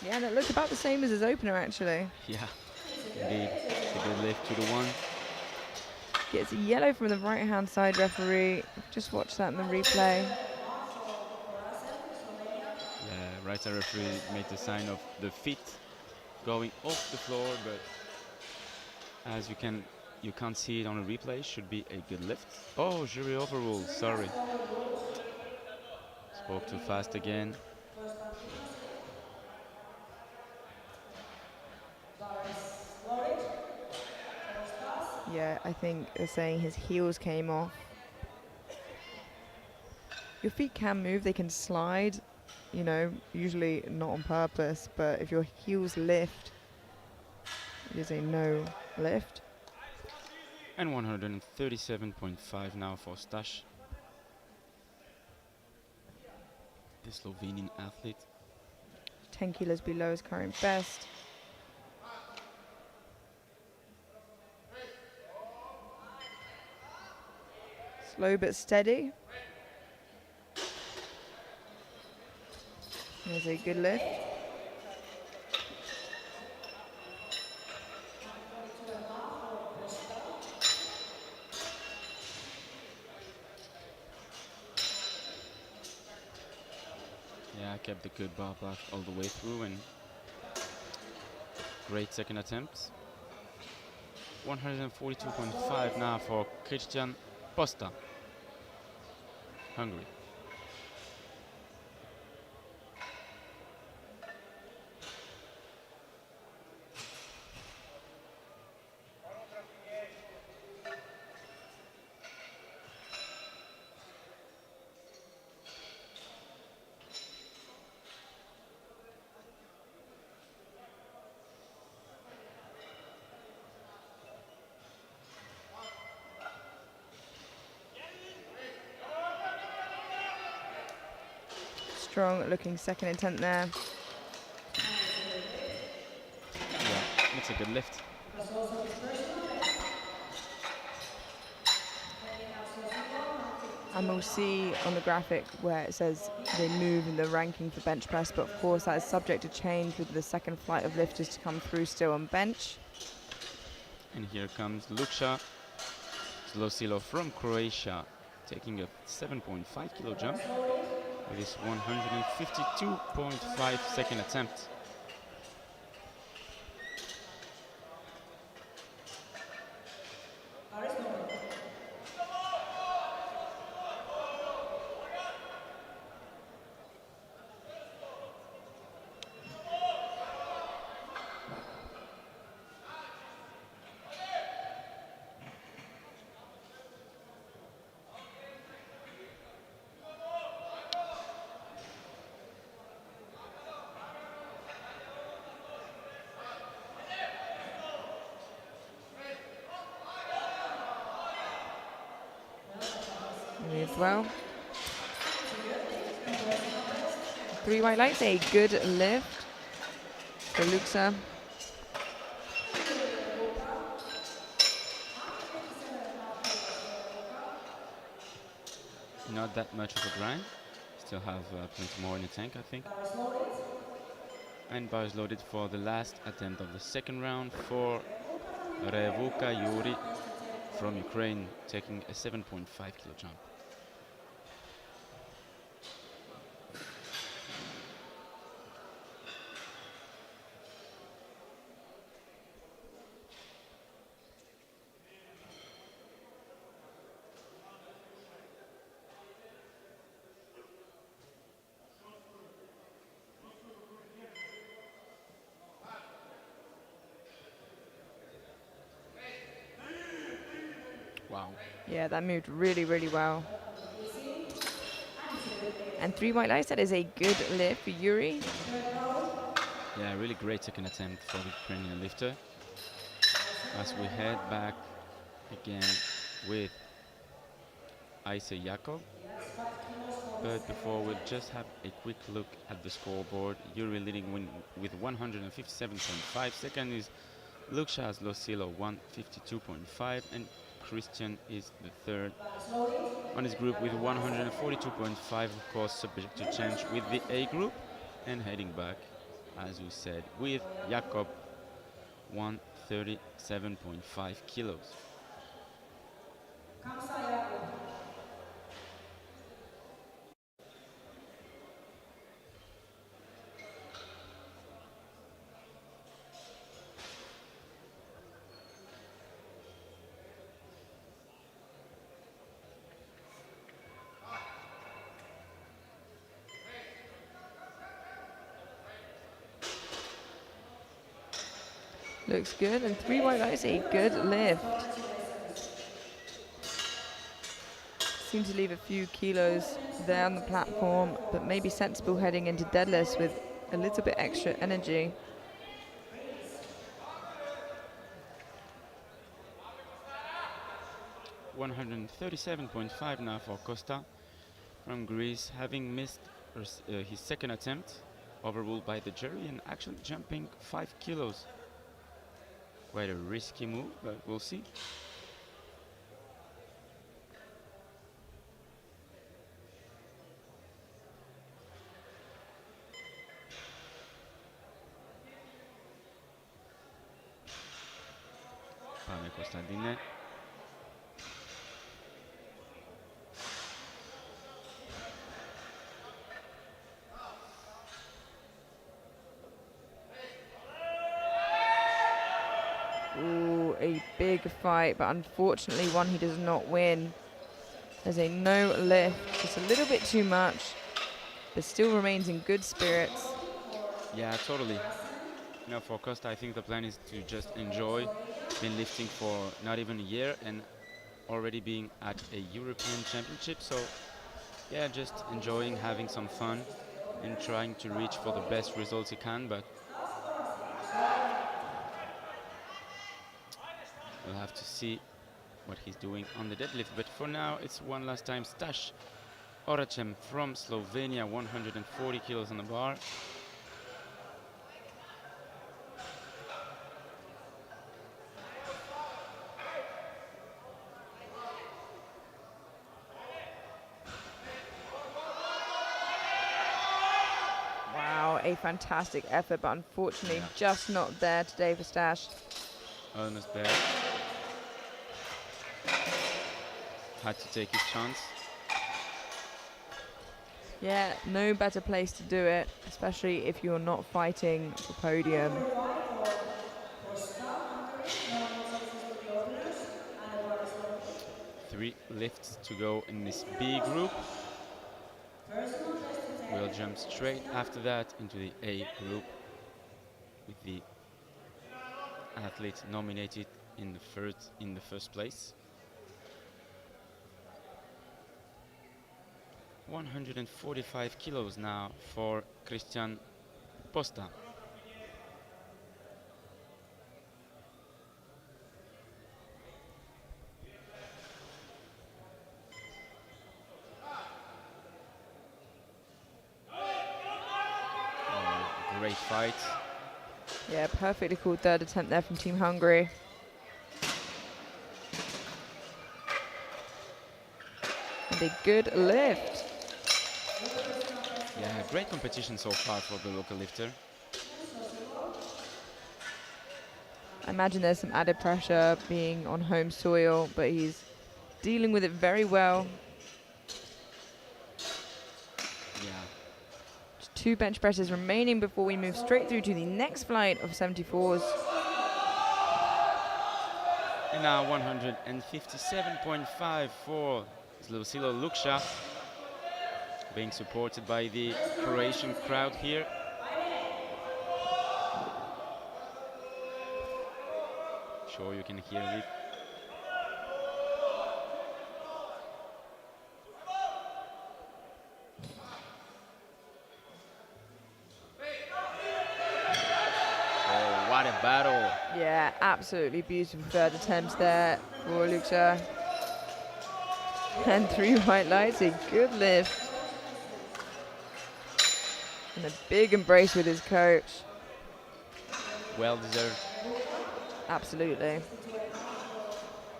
Yeah, and it looked about the same as his opener, actually. Yeah, indeed. It's a good lift to the one. Gets a yellow from the right-hand side referee. Just watch that in the replay. Yeah, right side referee made the sign of the feet going off the floor, but as you can't see it on a replay, should be a good lift. Oh, jury overruled, sorry. Spoke too fast again. Yeah, I think they're saying his heels came off. Your feet can move, they can slide, you know, usually not on purpose, but if your heels lift, it is a no lift. And 137.5 now for Stash, the Slovenian athlete. 10 kilos below his current best. Slow but steady. There's a good lift. Yeah, kept the good bar back all the way through, and great second attempt. 142.5 now for Christian Posta, Hungary. Strong looking second attempt there. Yeah, that's a good lift. And we'll see on the graphic where it says they move in the ranking for bench press, but of course that is subject to change with the second flight of lifters to come through still on bench. And here comes Luksha Zlosilo from Croatia, taking a 7.5 kilo jump with his 152.5 second attempt. Moved well. 3 white lights, a good lift for Luxa. Not that much of a grind. Still have plenty more in the tank, I think. And bars loaded for the last attempt of the second round for Revuka Yuri from Ukraine, taking a 7.5 kilo jump. Wow. Yeah, that moved really, really well. And 3 white lights, that is a good lift for Yuri. Yeah, really great second attempt for the Ukrainian lifter. As we head back again with Isa Yakov. But before, we'll just have a quick look at the scoreboard. Yuri leading with 157.5. Second is Luksha Zlosilo, 152.5. And Christian is the third on his group with 142.5, of course, subject to change with the A group. And heading back, as we said, with Jakob, 137.5 kilos. Looks good. And 3 white lights, a good lift. Seem to leave a few kilos there on the platform, but maybe sensible heading into deadlifts with a little bit extra energy. $137.5 now for Costa from Greece, having missed his second attempt, overruled by the jury and actually jumping 5 kilos. Quite a risky move, but we'll see. Πάμε Κωνσταντίνε. Ooh, a big fight, but unfortunately one he does not win. There's a no lift, just a little bit too much, but still remains in good spirits. Yeah, totally. For Costa, I think the plan is to just enjoy. Been lifting for not even a year and already being at a European Championship. So, yeah, just enjoying, having some fun, and trying to reach for the best results he can. But we'll have to see what he's doing on the deadlift. But for now, it's one last time. Stash Oracem from Slovenia, 140 kilos on the bar. Wow, a fantastic effort, but unfortunately just not there today for Stash. Almost there. Had to take his chance. Yeah, no better place to do it, especially if you're not fighting for podium. 3 lifts to go in this B group. We'll jump straight after that into the A group with the athlete nominated in the first place. 145 kilos now for Christian Posta. Great fight. Yeah, perfectly cool third attempt there from Team Hungary. And a good lift. Yeah, great competition so far for the local lifter. I imagine there's some added pressure being on home soil, but he's dealing with it very well. Yeah. Just 2 bench presses remaining before we move straight through to the next flight of 74s. And now 157.5 for Zlosilo Luksha, being supported by the Croatian crowd here. Sure, you can hear it. Oh, what a battle! Yeah, absolutely beautiful third attempts there for Luksha. And 3 white lights, a good lift. And a big embrace with his coach. Well deserved. Absolutely.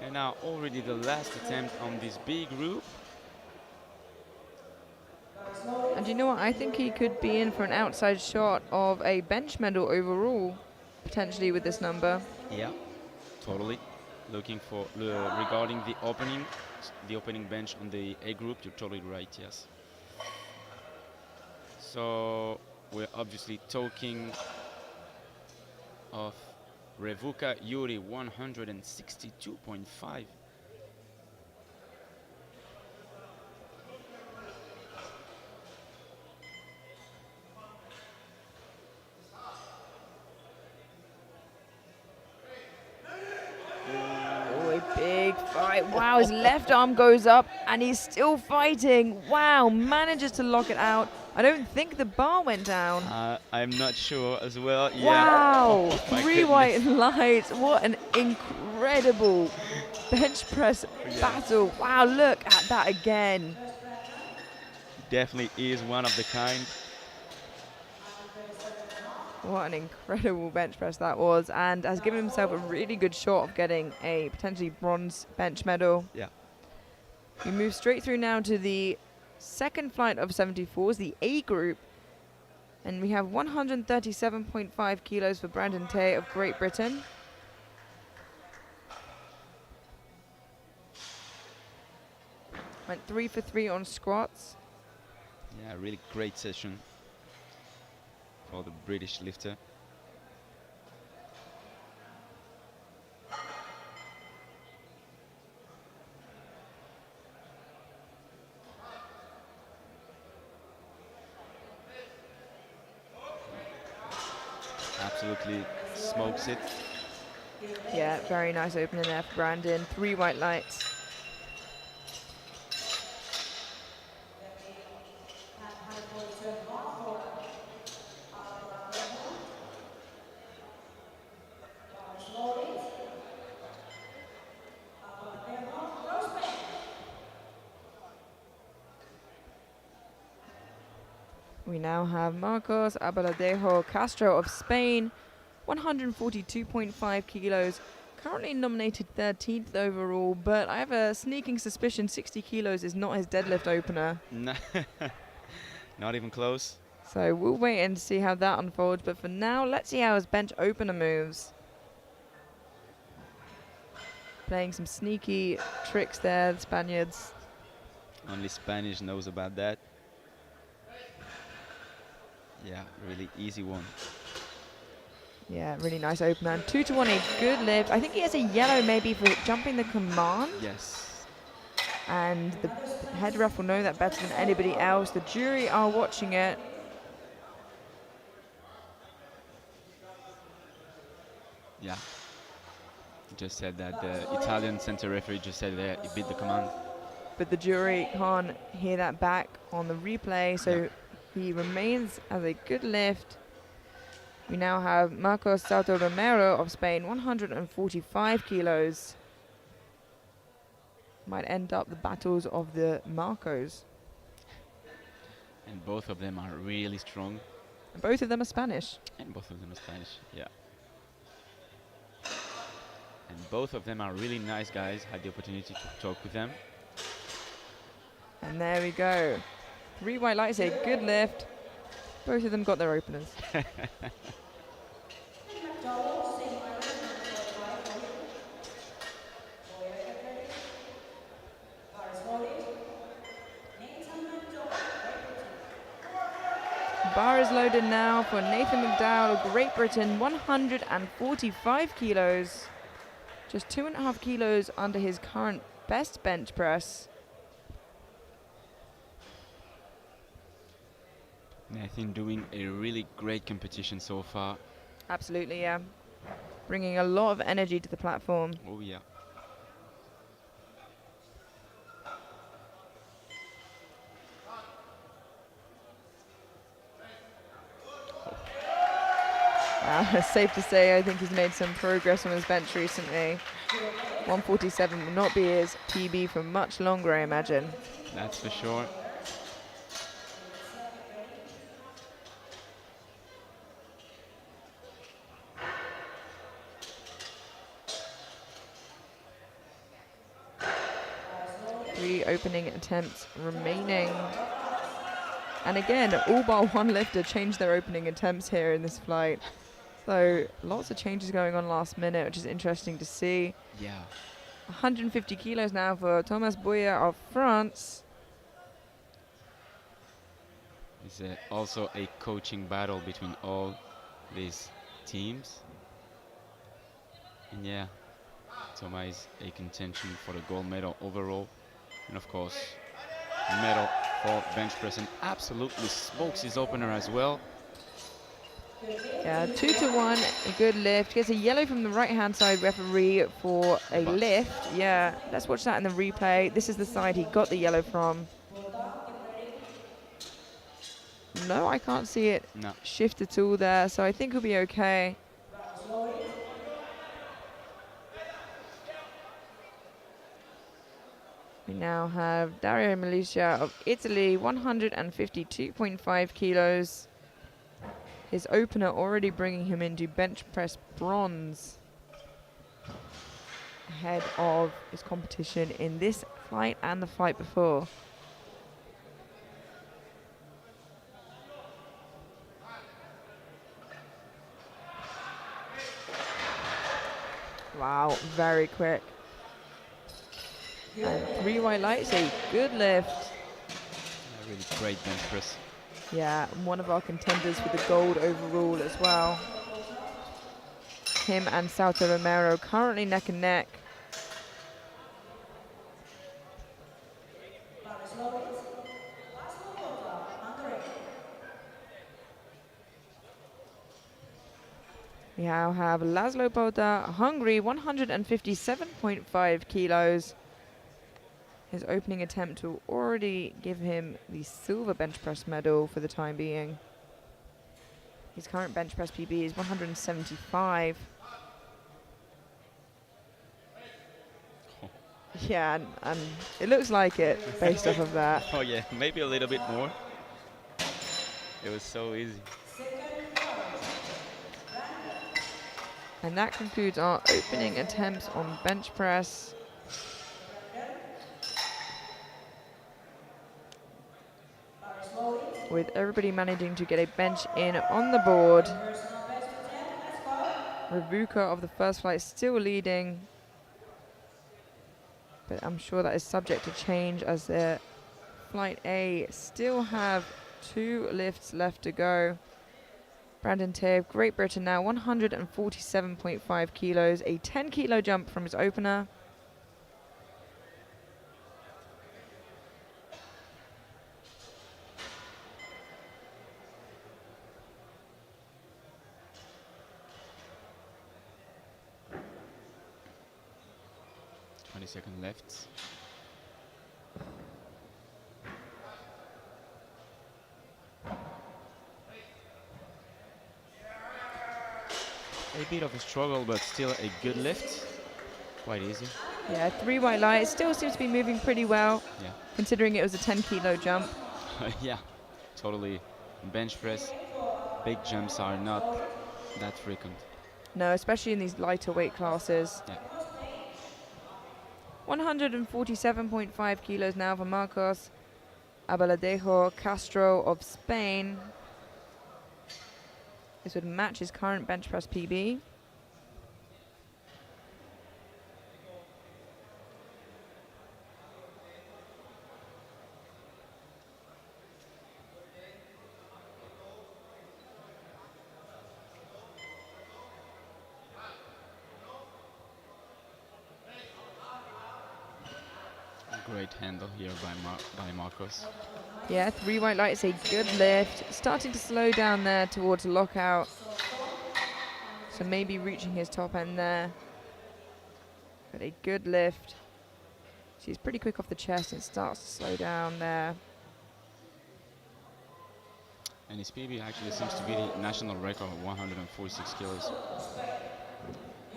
And now already the last attempt on this B group. And you know what? I think he could be in for an outside shot of a bench medal overall, potentially with this number. Yeah, totally. Looking for regarding the opening bench on the A group. You're totally right. Yes. So we're obviously talking of Revuka Yuri, 162.5. Oh, a big fight. Wow, his left arm goes up and he's still fighting. Wow, manages to lock it out. I don't think the bar went down. I'm not sure as well. Wow, Yeah. Oh, my 3 goodness. white lights. What an incredible bench press battle. Wow, look at that again. Definitely is one of the kind. What an incredible bench press that was, and has given himself a really good shot of getting a potentially bronze bench medal. Yeah. We move straight through now to the second flight of 74s, the A group. And we have 137.5 kilos for Brandon Tay of Great Britain. Went 3 for 3 on squats. Yeah, really great session for the British lifter. absolutely smokes it. Yeah, very nice opening there for Brandon. 3 white lights. We now have Marcos Abaladejo Castro of Spain, 142.5 kilos, currently nominated 13th overall, but I have a sneaking suspicion 60 kilos is not his deadlift opener. No, not even close. So we'll wait and see how that unfolds, but for now, let's see how his bench opener moves. Playing some sneaky tricks there, the Spaniards. Only Spanish knows about that. Yeah, really easy one. Yeah, really nice opener. And 2 to 1, a good lift. I think he has a yellow maybe for jumping the command. Yes. And the head ref will know that better than anybody else. The jury are watching it. Yeah. He just said that the Italian center referee just said that he beat the command. But the jury can't hear that back on the replay, so Yep. he remains as a good lift. We now have Marcos Salto Romero of Spain, 145 kilos. Might end up the battles of the Marcos. And both of them are really strong. And both of them are Spanish. And both of them are Spanish, yeah. And both of them are really nice guys. Had the opportunity to talk with them. And there we go. 3 white lights, a good lift. Both of them got their openers. Bar is loaded now for Nathan McDowell of Great Britain, 145 kilos. Just 2.5 kilos under his current best bench press. Nathan doing a really great competition so far. Absolutely, yeah. Bringing a lot of energy to the platform. Oh yeah. Safe to say, I think he's made some progress on his bench recently. 147 will not be his PB for much longer, I imagine. That's for sure. Three opening attempts remaining. And again, all but one lifter changed their opening attempts here in this flight. So lots of changes going on last minute, which is interesting to see. Yeah. 150 kilos now for Thomas Boyer of France. It's also a coaching battle between all these teams. And yeah, Thomas is a contention for the gold medal overall. And of course, medal for bench press, and absolutely smokes his opener as well. Yeah, 2 to 1, a good lift. Gets a yellow from the right-hand side referee for a But lift. Yeah, let's watch that in the replay. This is the side he got the yellow from. No, I can't see it no. shift at all there, so I think he'll be okay. We now have Dario Milicia of Italy, 152.5 kilos. His opener already bringing him into bench press bronze ahead of his competition in this flight and the flight before. Wow, very quick. And 3 white lights, a good lift. A really great bench press. Yeah, one of our contenders for the gold overall as well. Him and Salto Romero currently neck and neck. We now have Laszlo Bota, Hungary, 157.5 kilos. His opening attempt will already give him the silver bench press medal for the time being. His current bench press PB is 175. Yeah, and it looks like it based off of that. Oh yeah, maybe a little bit more. It was so easy. And that concludes our opening attempts on bench press. With everybody managing to get a bench in on the board. Ravuka of the first flight still leading. But I'm sure that is subject to change as the Flight A still have 2 lifts left to go. Brandon Tabe, Great Britain now, 147.5 kilos, a 10 kilo jump from his opener. Second left. A bit of a struggle, but still a good lift. Quite easy. Yeah, 3 white lights. Still seems to be moving pretty well, Yeah. considering it was a 10 kilo jump. Yeah, totally. Bench press, big jumps are not that frequent. No, especially in these lighter weight classes. Yeah. 147.5 kilos now for Marcos Abaladejo Castro of Spain. This would match his current bench press PB. Great handle here by Marcos. Yeah, 3 white lights, a good lift. Starting to slow down there towards lockout. So maybe reaching his top end there. But a good lift. She's pretty quick off the chest and starts to slow down there. And his PB actually seems to be the national record of 146 kilos.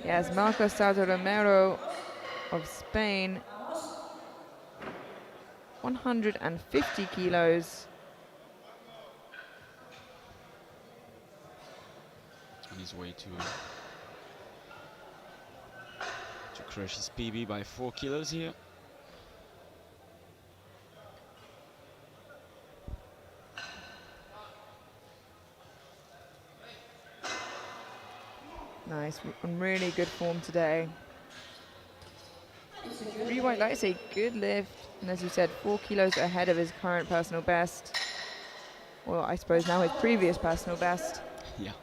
Yes, Marcos Salto Romero of Spain. 150 kilos. On his way to crush his PB by 4 kilos here. Nice, on really good form today. 3 white lights, a good lift. And as you said, 4 kilos ahead of his current personal best. Well, I suppose now his previous personal best. Yeah.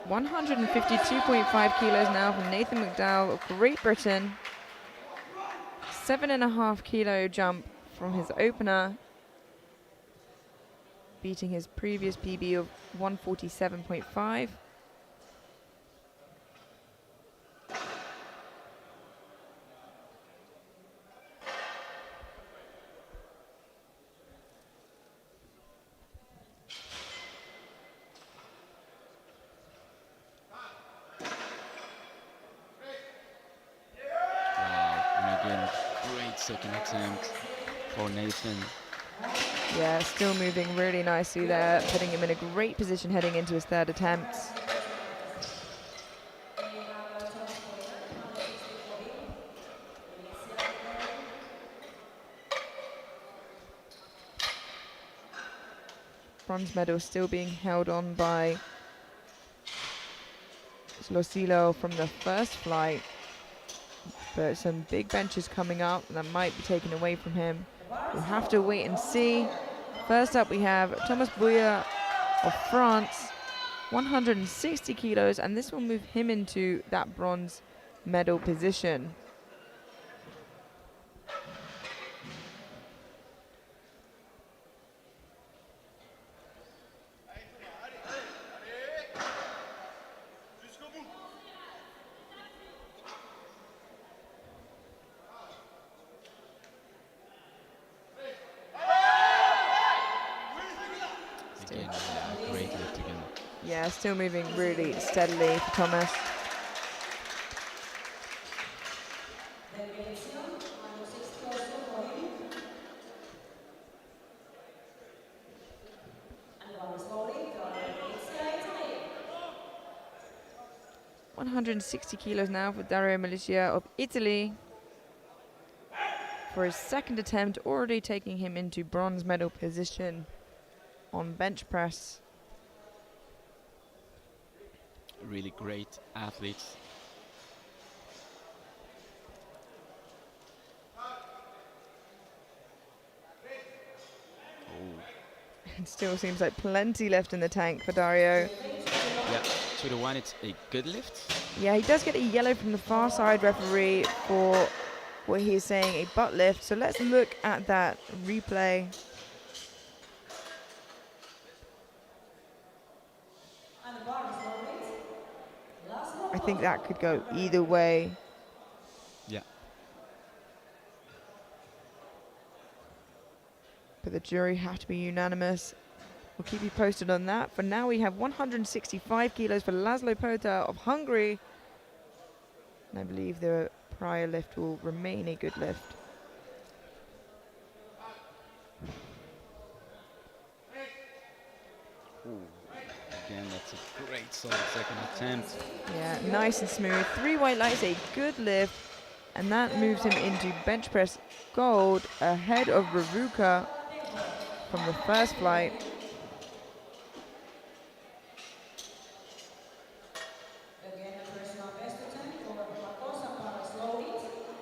$152.5 kilos now from Nathan McDowell of Great Britain. 7.5 kilo jump from his opener, beating his previous PB of 147.5. Second attempt for Nathan. Yeah, still moving really nicely there, putting him in a great position heading into his third attempt. Bronze medal still being held on by Slosilo from the first flight. But some big benches coming up that might be taken away from him. We'll have to wait and see. First up we have Thomas Bouya of France, 160 kilos, and this will move him into that bronze medal position. Again, yeah, great lift again. Yeah, still moving really steadily for Thomas. $160 kilos now for Dario Milicia of Italy. For his second attempt, already taking him into bronze medal position on bench press. Really great athletes. It still seems like plenty left in the tank for Dario. Yeah, 2-1, it's a good lift. Yeah, he does get a yellow from the far side referee for what he is saying a butt lift. So let's look at that replay. I think that could go either way. Yeah. But the jury have to be unanimous. We'll keep you posted on that. For now, we have 165 kilos for Laszlo Pota of Hungary. And I believe the prior lift will remain a good lift. Ooh. Again, that's a great solid second attempt. Yeah, nice and smooth. 3 white lights, a good lift. And that moves him into bench press gold ahead of Ravuka from the first flight.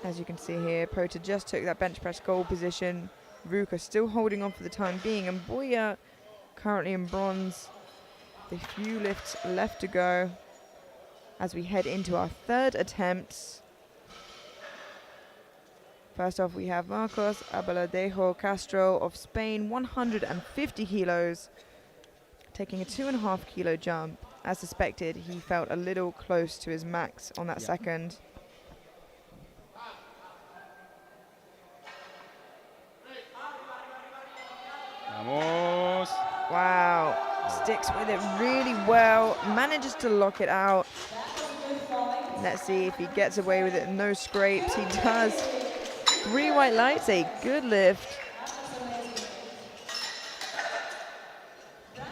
As you can see here, Pota just took that bench press gold position. Ruka still holding on for the time being, and Boya currently in bronze. The few lifts left to go as we head into our third attempts. First off, we have Marcos Abaladejo Castro of Spain, 150 kilos, taking a 2.5 kilo jump. As suspected, he felt a little close to his max on that second. Vamos! Wow, sticks with it really well, manages to lock it out. Let's see if he gets away with it, no scrapes, he does. 3 white lights, a good lift.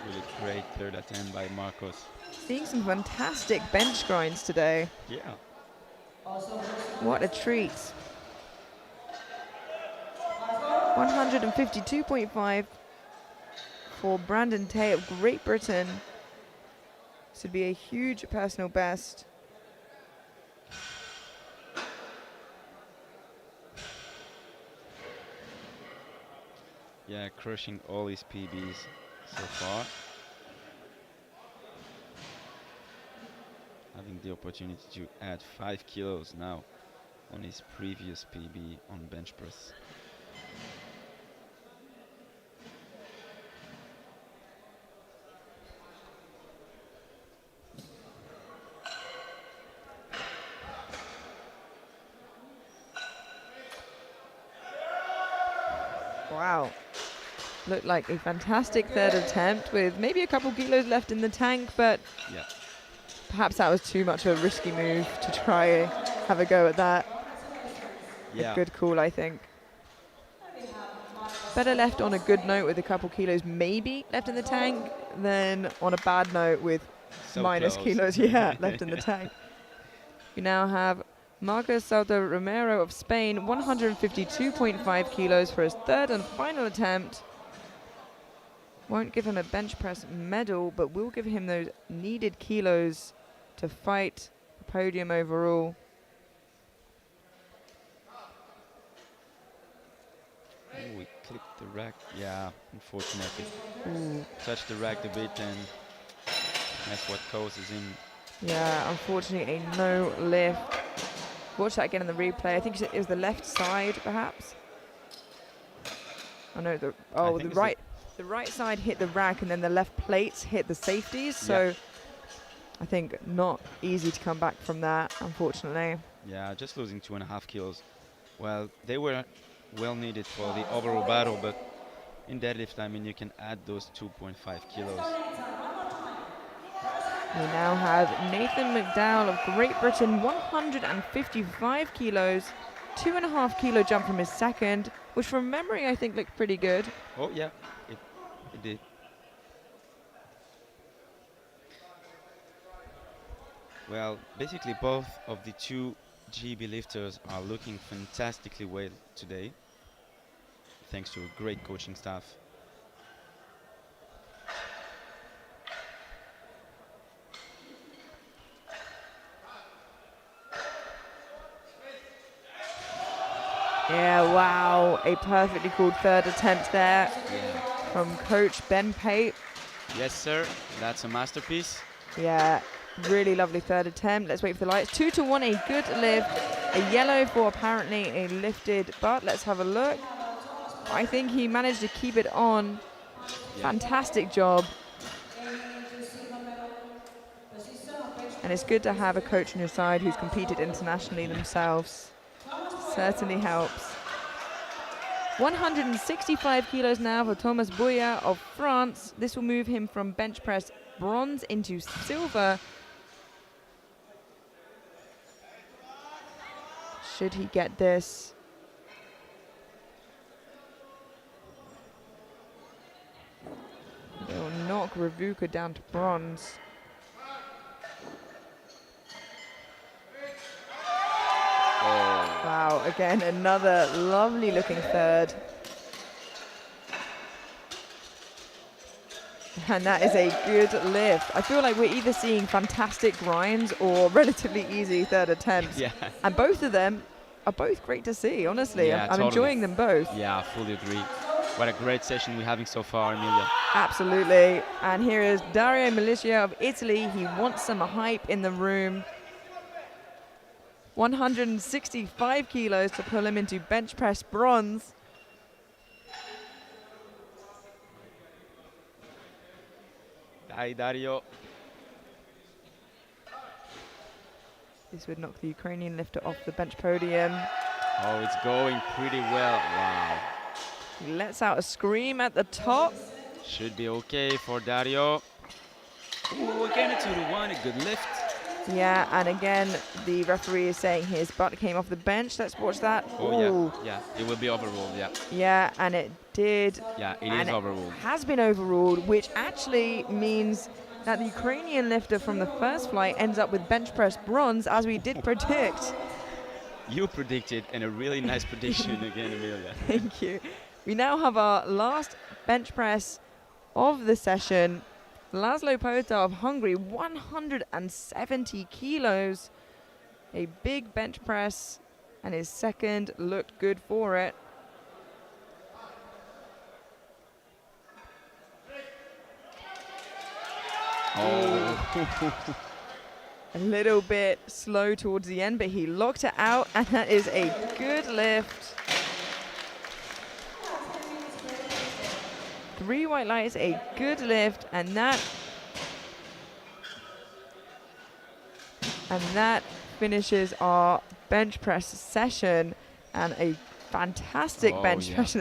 Really great third attempt by Marcos. Seeing some fantastic bench grinds today. Yeah. What a treat. 152.5 for Brandon Tay of Great Britain. This would be a huge personal best. Yeah, crushing all his PBs so far. Having the opportunity to add 5 kilos now on his previous PB on bench press. Wow. Looked like a fantastic third attempt with maybe a couple kilos left in the tank, but yeah, perhaps that was too much of a risky move to try have a go at that. yeah. A good call, I think. Better left on a good note with a couple kilos maybe left in the tank than on a bad note with So minus close. kilos, left in the tank. We now have Marcos Soto Romero of Spain, 152.5 kilos for his third and final attempt. Won't give him a bench press medal, but will give him those needed kilos to fight the podium overall. Oh, we clipped the rack. Yeah, unfortunately. Ooh. Touched the rack a bit, and that's what causes him. Yeah, unfortunately a no lift. Watch that again in the replay. I think it was the left side, perhaps. Oh no, the right side hit the rack, and then the left plates hit the safeties. So I think not easy to come back from that, unfortunately. Yeah, just losing 2.5 kilos. Well, they were well needed for the overall battle, but In deadlift, I mean, you can add those 2.5 kilos. We now have Nathan McDowell of Great Britain, 155 kilos, 2.5 kilo jump from his second, which from memory I think looked pretty good. Oh yeah, it, it did. Well, basically both of the two GB lifters are looking fantastically well today, thanks to a great coaching staff. Yeah, wow, a perfectly called third attempt there Yeah. from Coach Ben Pate. Yes, sir. That's a masterpiece. Yeah, really lovely third attempt. Let's wait for the lights. 2-1, a good lift. A yellow for apparently a lifted butt. Let's have a look. I think he managed to keep it on. Yeah. Fantastic job. And it's good to have a coach on your side who's competed internationally themselves. Certainly helps. 165 kilos now for Thomas Bouya of France. This will move him from bench press bronze into silver. Should he get this? They'll knock Ravuka down to bronze. Oh. Wow, again, another lovely looking third. And that is a good lift. I feel like we're either seeing fantastic grinds or relatively easy third attempts. Yeah. And both of them are both great to see, honestly. Yeah, I'm totally. enjoying them both. Yeah, I fully agree. What a great session we're having so far, Emilia. Absolutely. And here is Dario Milicia of Italy. He wants some hype in the room. 165 kilos to pull him into bench press bronze. Dai, Dario. This would knock the Ukrainian lifter off the bench podium. Oh, it's going pretty well. Wow. He lets out a scream at the top. Should be okay for Dario. Ooh, again a 2-1, a good lift. Yeah, and again, the referee is saying his butt came off the bench. Let's watch that. Oh, Ooh. yeah, it will be overruled, yeah. Yeah, and it did. Yeah, it and is overruled. Has been overruled, which actually means that the Ukrainian lifter from the first flight ends up with bench press bronze, as we did predict. You predicted, and a really nice prediction again, Emilia. Thank you. We now have our last bench press of the session. Laszlo Pota of Hungary, 170 kilos. A big bench press, and his second looked good for it. Oh. A little bit slow towards the end, but he locked it out, and that is a good lift. 3 white lights, a good lift, and that finishes our bench press session, and a fantastic bench press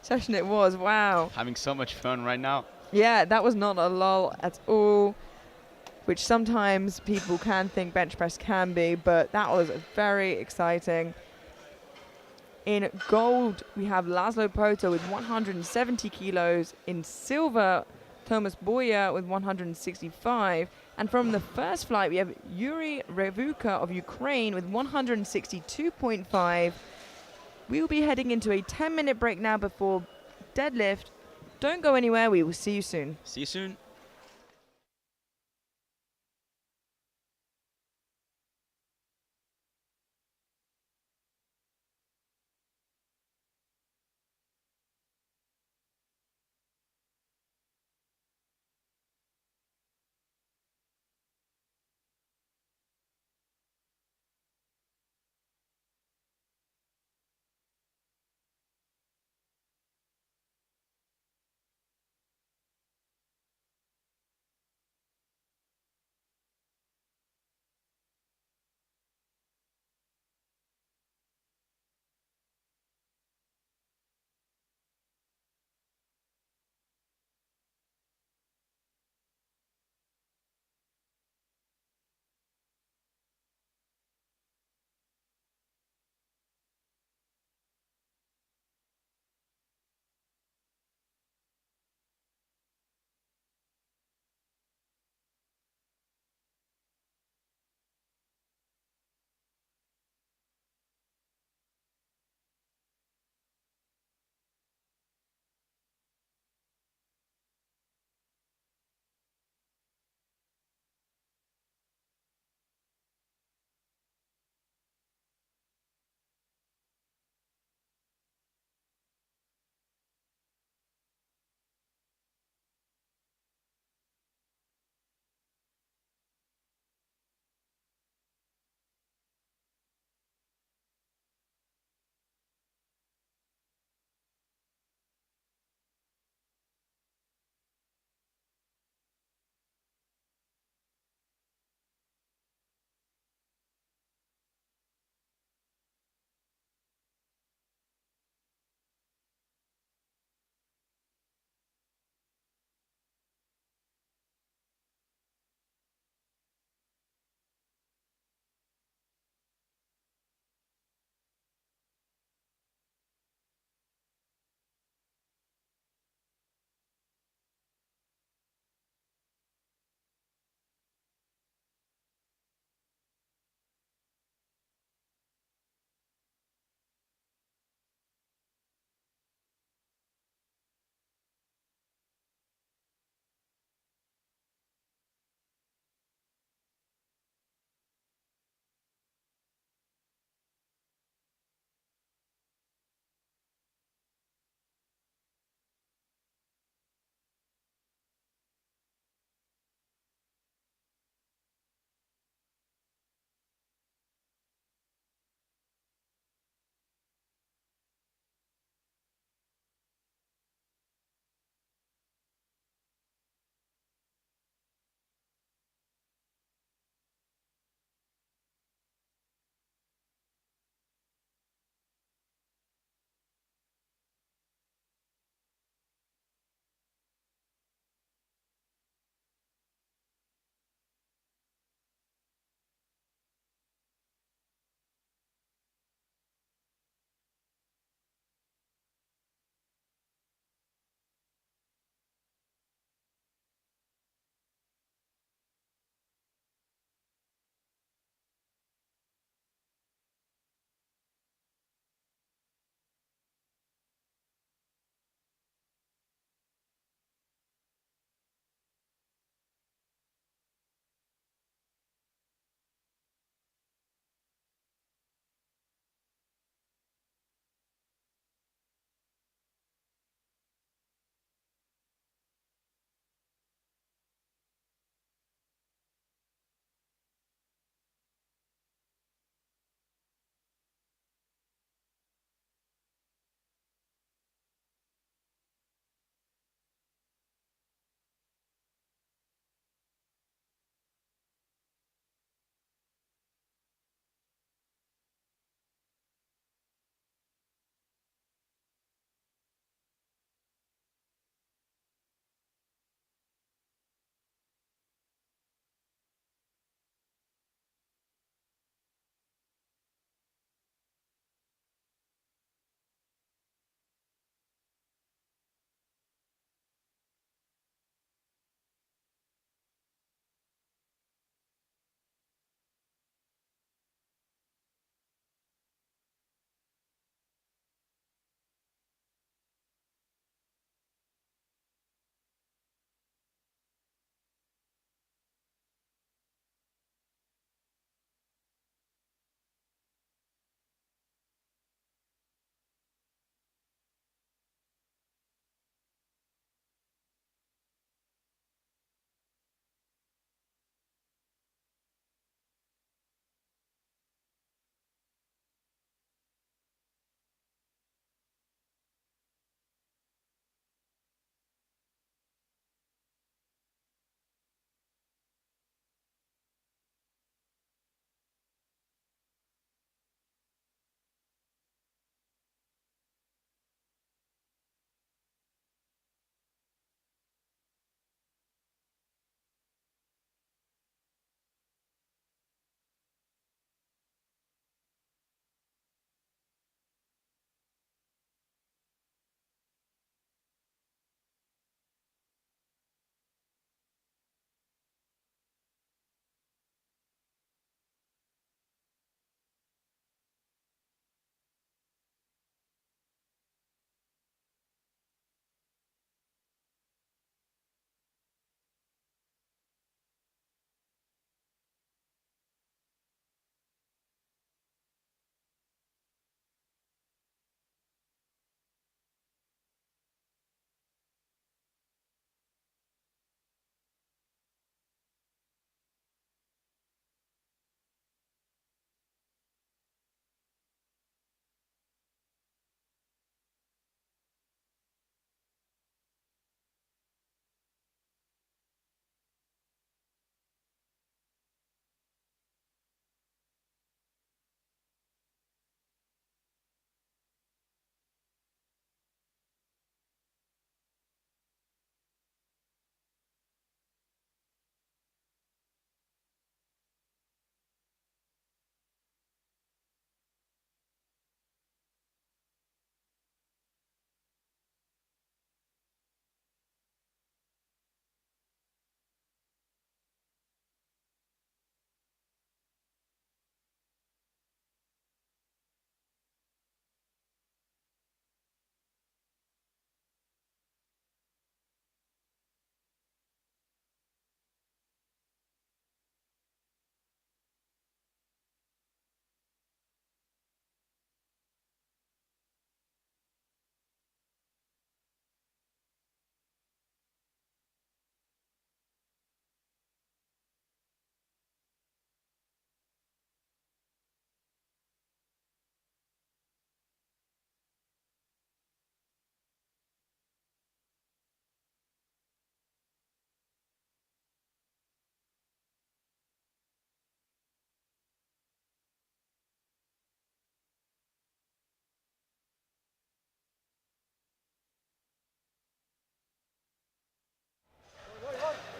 session it was. Wow. Having so much fun right now. Yeah, that was not a lull at all, which sometimes people can think bench press can be, but that was very exciting. In gold, we have Laszlo Pota with 170 kilos. In silver, Thomas Bouya with 165. And from the first flight, we have Yuri Revuka of Ukraine with 162.5. We'll be heading into a 10-minute break now before deadlift. Don't go anywhere. We will see you soon. See you soon.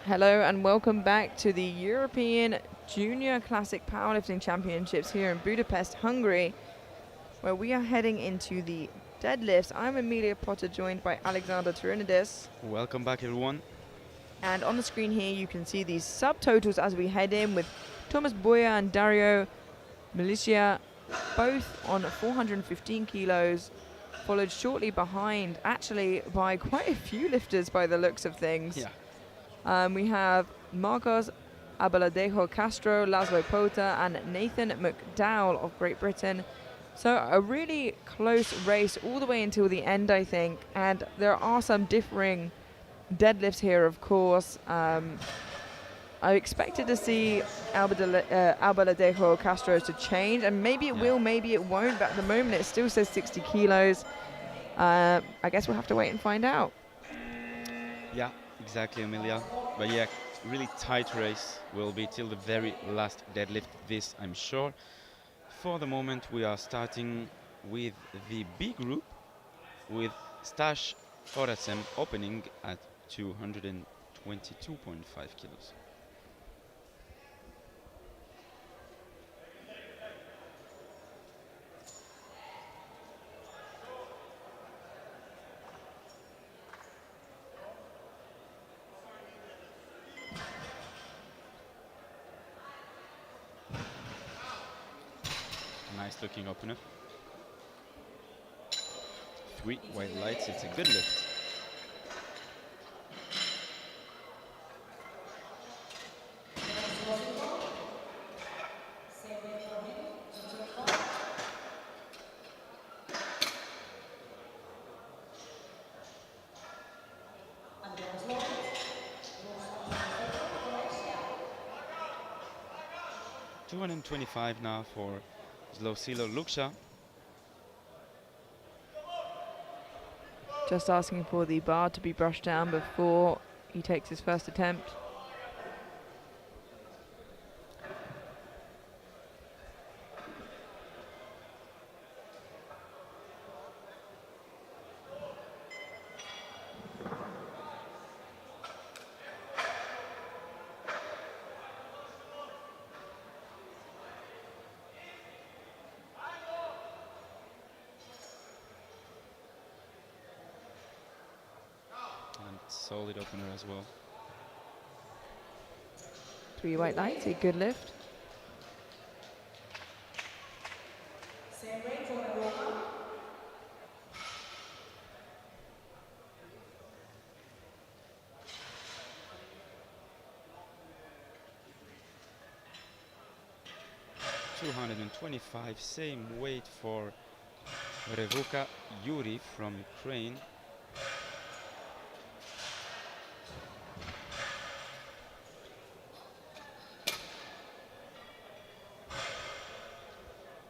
Hello and welcome back to the European Junior Classic Powerlifting Championships here in Budapest, Hungary, where we are heading into the deadlifts. I'm Amelia Potter, joined by Alexander Turinides. Welcome back, everyone. And on the screen here, you can see these subtotals as we head in with Thomas Boya and Dario Milicia, both on 415 kilos, followed shortly behind, actually, by quite a few lifters by the looks of things. Yeah. We have Marcos Abaladejo Castro, Laszlo Pota, and Nathan McDowell of Great Britain. So a really close race all the way until the end, I think. And there are some differing deadlifts here, of course. I expected to see Abaladejo Castro to change, and maybe it will, maybe it won't. But at the moment, it still says 60 kilos. I guess we'll have to wait and find out. Yeah, exactly, Amelia. But yeah, really tight race will be till the very last deadlift, this I'm sure. For the moment, we are starting with the B group with Stash Horacem opening at 222.5 kilos. Nice looking opener. 3 white lights, it's a good lift. $225 now for Zlosilo Luksha. Just asking for the bar to be brushed down before he takes his first attempt. Solid opener as well. 3 white lights, a good lift. $225, same weight for Revuka Yuri from Ukraine.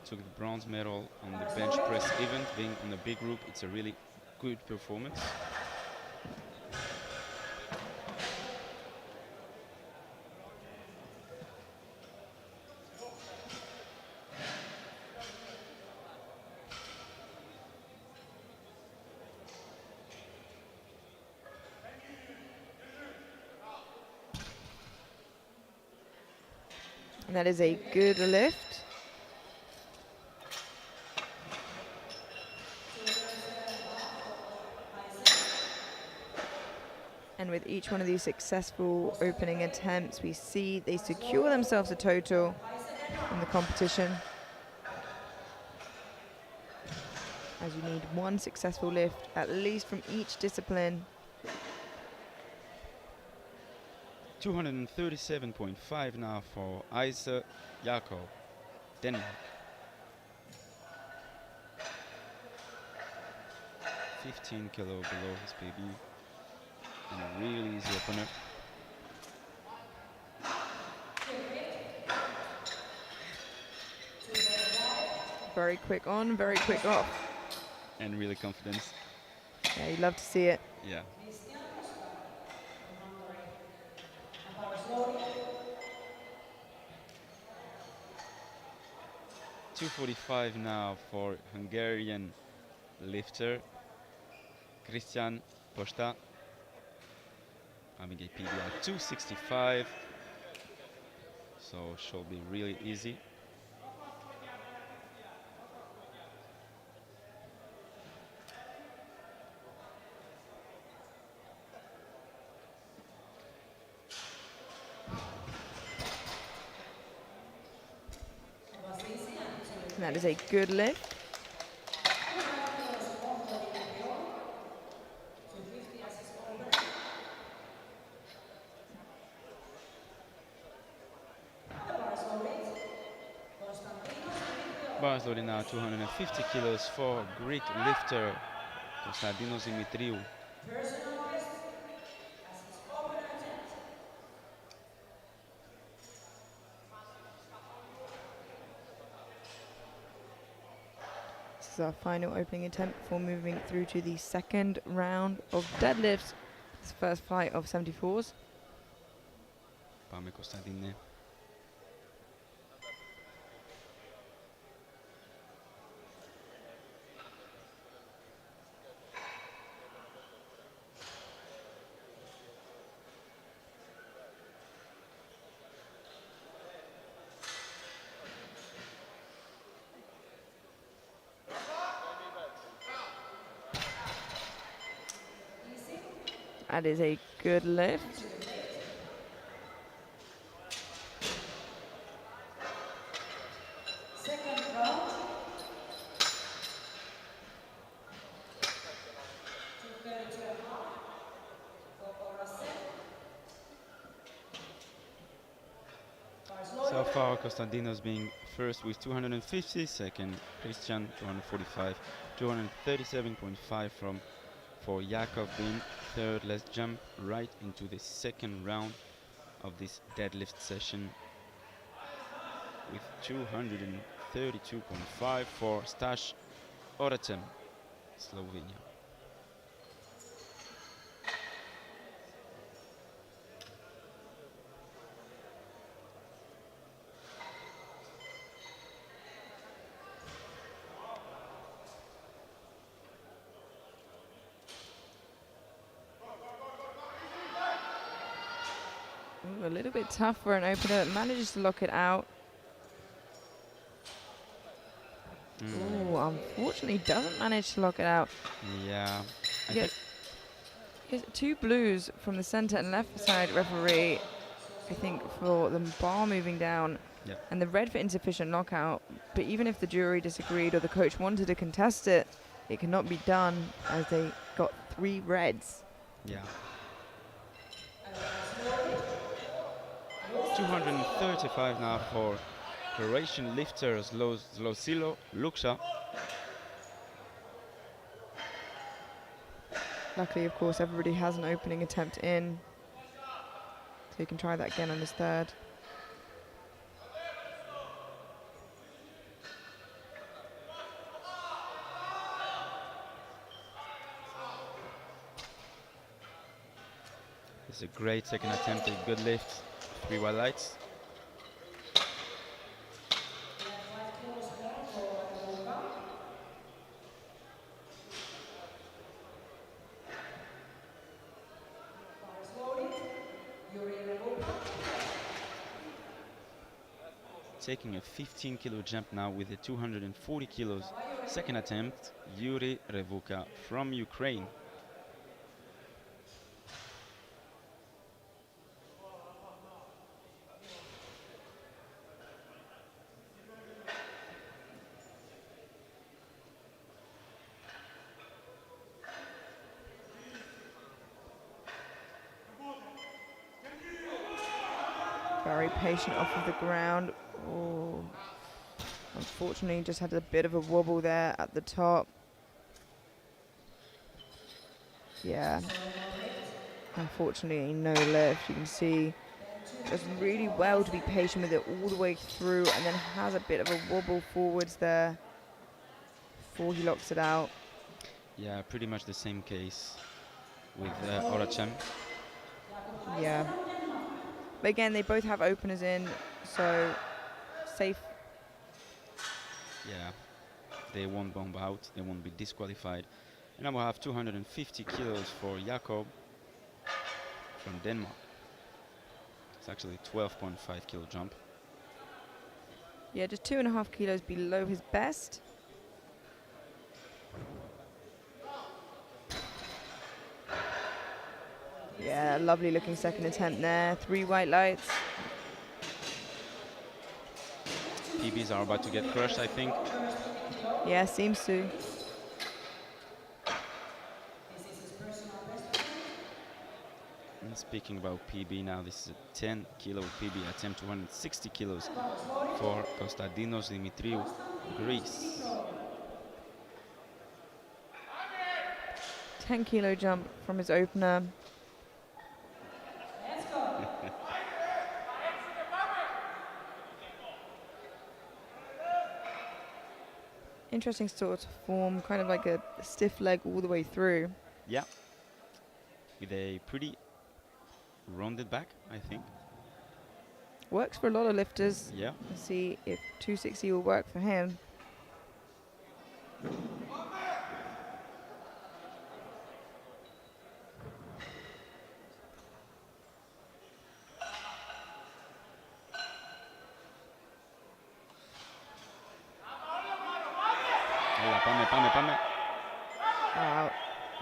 Took the bronze medal on the bench press event. Being on the big group, it's a really good performance. And that is a good lift. And with each one of these successful opening attempts, we see they secure themselves a total in the competition. As you need one successful lift, at least from each discipline. 237.5 now for Isa Jakob, Denmark. 15 kilo below his PB. And a really easy opener. Very quick on, very quick off. And really confidence. Yeah, you'd love to see it. Yeah. $245 now for Hungarian lifter Christian Posta. having a PB at 265, so should be really easy. And that is a good lift. Bars loading now 250 kilos for Greek lifter Konstantinos Dimitriou. This is our final opening attempt before moving through to the second round of deadlifts. This first flight of 74s. Πάμε Κωνσταντίνε. That is a good lift. So far, Konstantinos being first with 250, second Christian 245, 237.5 for Jakob being third. Let's jump right into the second round of this deadlift session with 232.5 for Stash Oratem, Slovenia. Ooh, a little bit tough for an opener. Manages to lock it out. Ooh, unfortunately doesn't manage to lock it out. Yeah. Yes, two blues from the centre and left side referee, I think, for the bar moving down, and the red for insufficient knockout. But even if the jury disagreed or the coach wanted to contest it, it cannot be done as they got 3 reds. Yeah. 235 now for Croatian lifter Zlosilo Lukša. Luckily, of course, everybody has an opening attempt in, so he can try that again on his third. It's a great second attempt, a good lift, 3 white lights. Taking a 15 kilo jump now with a 240 kilos second attempt, Yuri Revuka from Ukraine. Very patient off of the ground. Oh, unfortunately, just had a bit of a wobble there at the top. Yeah. Unfortunately, no lift. You can see does really well to be patient with it all the way through, and then has a bit of a wobble forwards there before he locks it out. Yeah, pretty much the same case with Oracem. Yeah. But again, they both have openers in, so safe. Yeah, they won't bomb out, they won't be disqualified. And now we'll have 250 kilos for Jakob from Denmark. It's actually 12.5 kilo jump. Yeah, just 2.5 kilos below his best. Yeah, lovely looking second attempt there. 3 white lights. PBs are about to get crushed, I think. Yeah, seems to. And speaking about PB now, this is a 10 kilo PB attempt, 260 kilos for Konstantinos Dimitriou, Greece. 10 kilo jump from his opener. Interesting sort of form, kind of like a stiff leg all the way through. Yeah, with a pretty rounded back, I think. Works for a lot of lifters. Yeah. Let's see if 260 will work for him. Wow,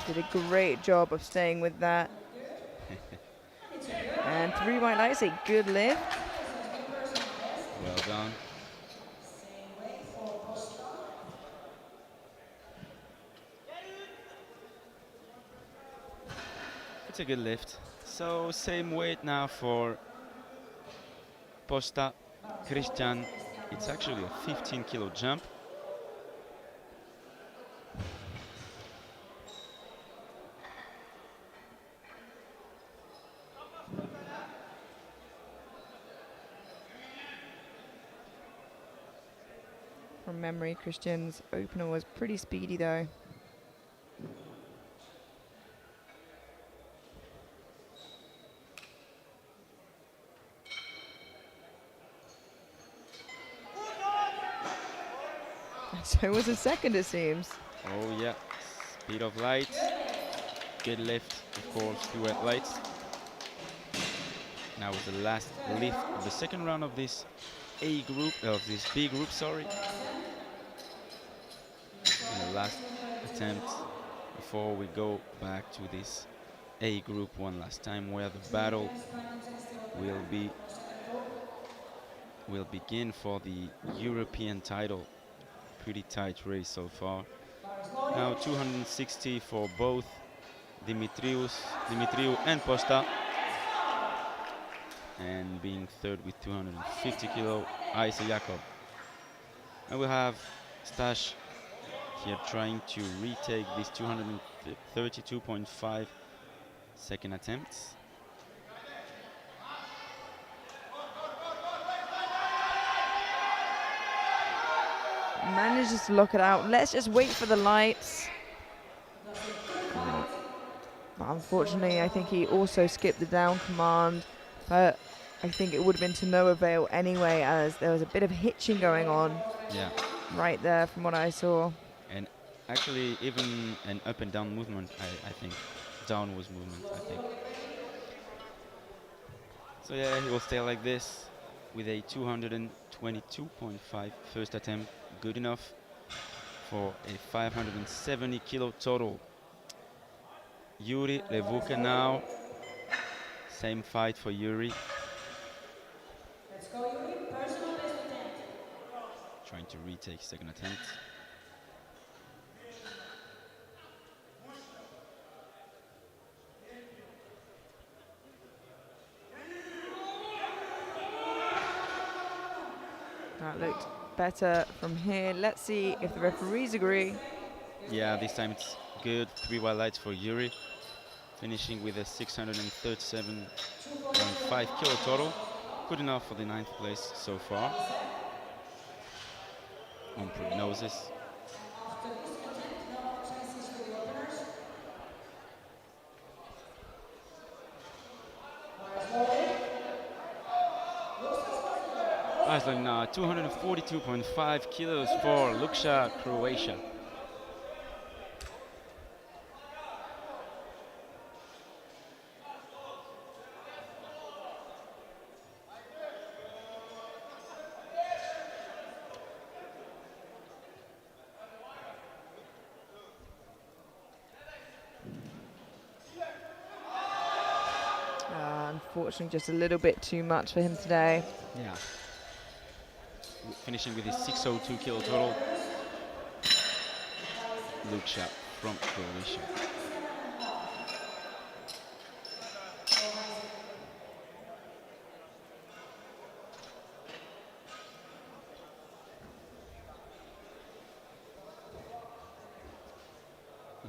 did a great job of staying with that. And 3 white lights, a good lift. Well done. It's a good lift. So same weight now for Posta Christian. It's actually a 15 kilo jump. From memory, Christian's opener was pretty speedy though. So was a second, it seems. Oh yeah, speed of light. Good lift, of course, 2 wet lights. Now with the last lift of the second round of this A group, of this B group, sorry. And the last attempt before we go back to this A group one last time, where the battle will begin for the European title. Pretty tight race so far. Now 260 for both Dimitriou and Posta. And being third with 250 kilo, Isa Jakob. And we have Stash here trying to retake this 232.5 second attempts. Manages to lock it out. Let's just wait for the lights. But unfortunately, I think he also skipped the down command. But I think it would have been to no avail anyway, as there was a bit of hitching going on. Yeah. Right there from what I saw. And actually even an up and down movement, I think. Downwards movement, I think. So yeah, he will stay like this with a 222.5 first attempt. Good enough for a 570 kilo total. Yuri Levuke now. Same fight for Yuri. Let's go, Yuri. Personal best attempt. Trying to retake second attempt. That looked better from here. Let's see if the referees agree. Yeah, this time it's good. 3 white lights for Yuri. Finishing with a 637.5 kilo total. Good enough for the 9th place so far. On prognosis. After this attempt, no more chances for the openers. Iceland now 242.5 kilos for Luksha, Croatia. unfortunately just a little bit too much for him today. Yeah. Finishing with his 602 kilo total. Lucia from Croatia.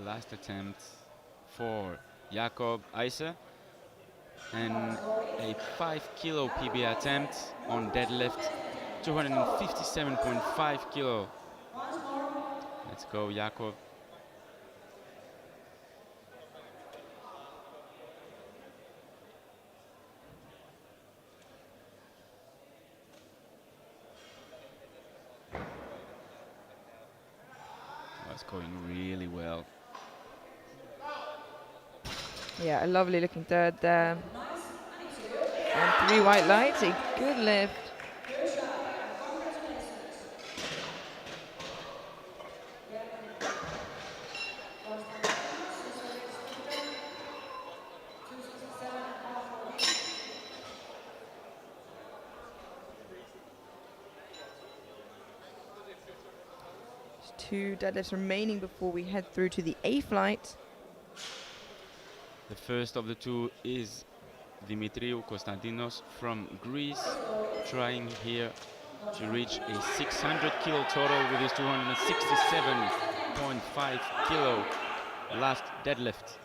Last attempt for Jakob Eise, and a 5 kilo PB attempt on deadlift, 257.5 kilo. Let's go, Jakob. That's going really well. Yeah, a lovely looking third there. And 3 white lights, a good lift. Just 2 deadlifts remaining before we head through to the A flight. The first of the two is Dimitriou Konstantinos from Greece, trying here to reach a 600 kilo total with his 267.5 kilo last deadlift.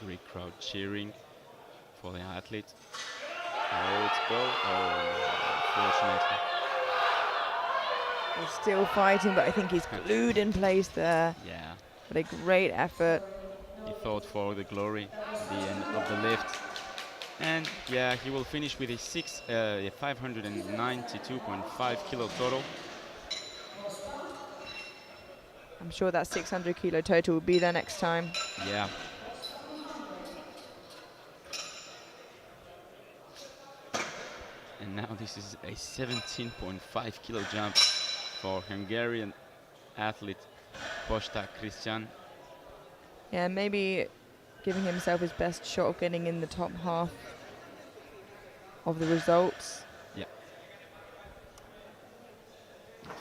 Great crowd cheering for the athlete. Oh, it's go. Oh, unfortunately. He's still fighting, but I think he's glued in place there. Yeah, But a great effort. he fought for the glory at the end of the lift. And yeah, he will finish with a 592.5 kilo total. I'm sure that 600 kilo total will be there next time. Yeah. And now this is a 17.5 kilo jump for Hungarian athlete Posta Christian. Yeah, maybe giving himself his best shot of getting in the top half of the results. Yeah.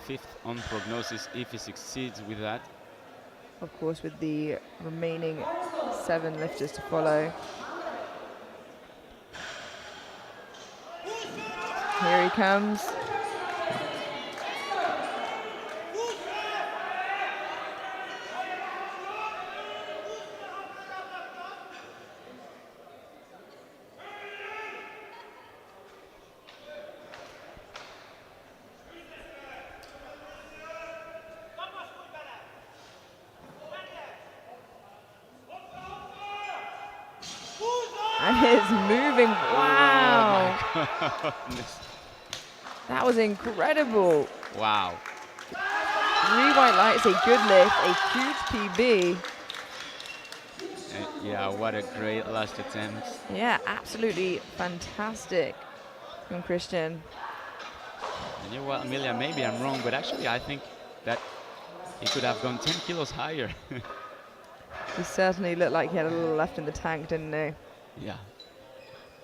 5th on prognosis if he succeeds with that. Of course, with the remaining 7 lifters to follow. Here he comes. And it's moving. Wow. Oh my goodness. That was incredible. Wow. 3 white lights, a good lift, a huge PB. Yeah, what a great last attempt. Yeah, absolutely fantastic from Christian. And you know what, Amelia, maybe I'm wrong, but actually I think that he could have gone 10 kilos higher. He certainly looked like he had a little left in the tank, didn't he? Yeah.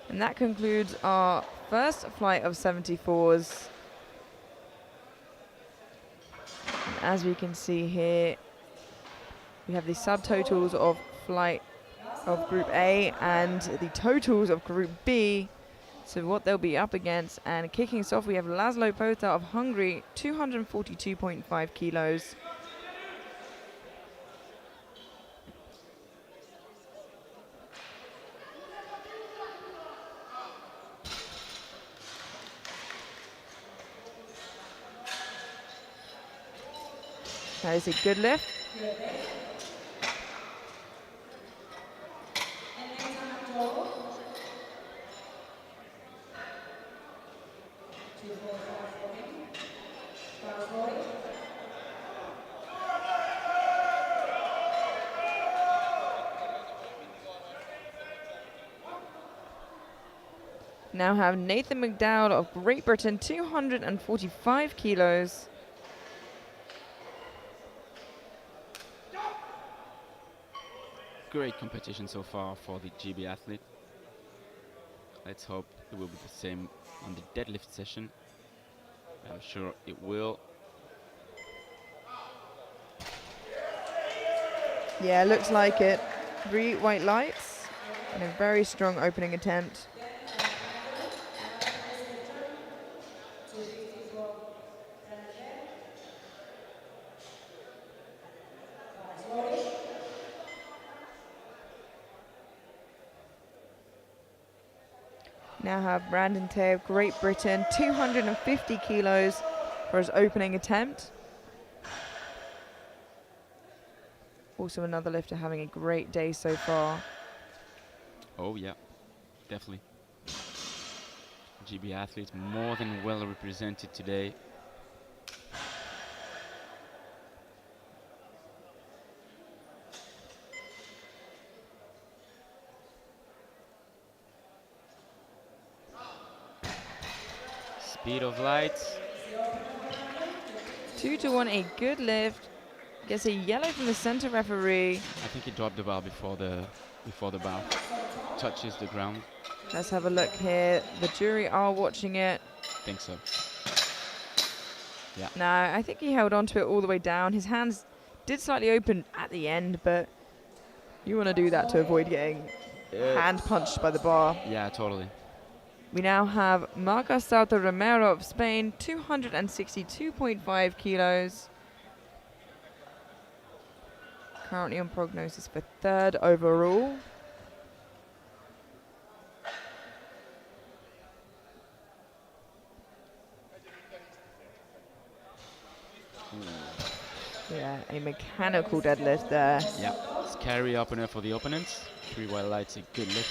And that concludes our first flight of 74s. And as we can see here, we have the subtotals of flight of Group A and the totals of Group B. So what they'll be up against. And kicking us off, we have Laszlo Pota of Hungary, 242.5 kilos. That is a good lift. Now have Nathan McDowell of Great Britain, 245 kilos. Great competition so far for the GB athlete. Let's hope it will be the same on the deadlift session. I'm sure it will. Yeah, looks like it. 3 white lights and a very strong opening attempt. Now have Brandon Tay of Great Britain, 250 kilos for his opening attempt. Also another lifter having a great day so far. Oh yeah, definitely. GB athletes more than well represented today. Speed of lights. 2 to 1, a good lift. Gets a yellow from the center referee. I think he dropped the bar before the bar touches the ground. Let's have a look here. The jury are watching it. Think so. Yeah. No, I think he held on to it all the way down. His hands did slightly open at the end, but you want to do that to avoid getting hand punched by the bar. Yeah, totally. We now have Marcos Souto Romero of Spain, 262.5 kilos. Currently on prognosis for 3rd overall. Yeah, a mechanical deadlift there. Yeah, scary opener for the opponents. 3 white lights, a good lift.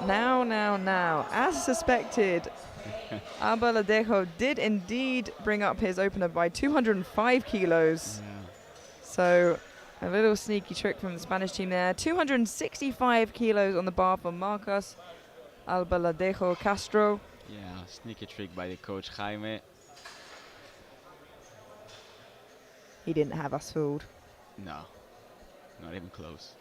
Now, as suspected, Albaladejo did indeed bring up his opener by 205 kilos. Yeah. So a little sneaky trick from the Spanish team there. 265 kilos on the bar for Marcos Albaladejo Castro. Yeah, sneaky trick by the coach Jaime. He didn't have us fooled. No, not even close.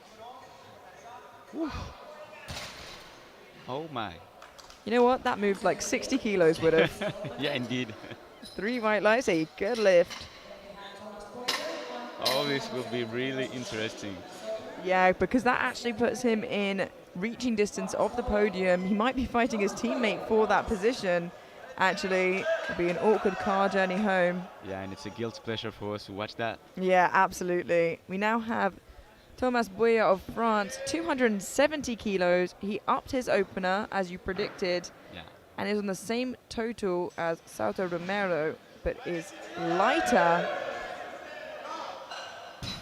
Oh my. You know what? That moved like 60 kilos would have. Yeah, indeed. 3 white lights, a good lift. Oh, this will be really interesting. Yeah, because that actually puts him in reaching distance of the podium. He might be fighting his teammate for that position. Actually, it'll be an awkward car journey home. Yeah, and it's a guilt pleasure for us to watch that. Yeah, absolutely. We now have Thomas Boyer of France, 270 kilos. He upped his opener, as you predicted, Yeah. and is on the same total as Souto Romero, but is lighter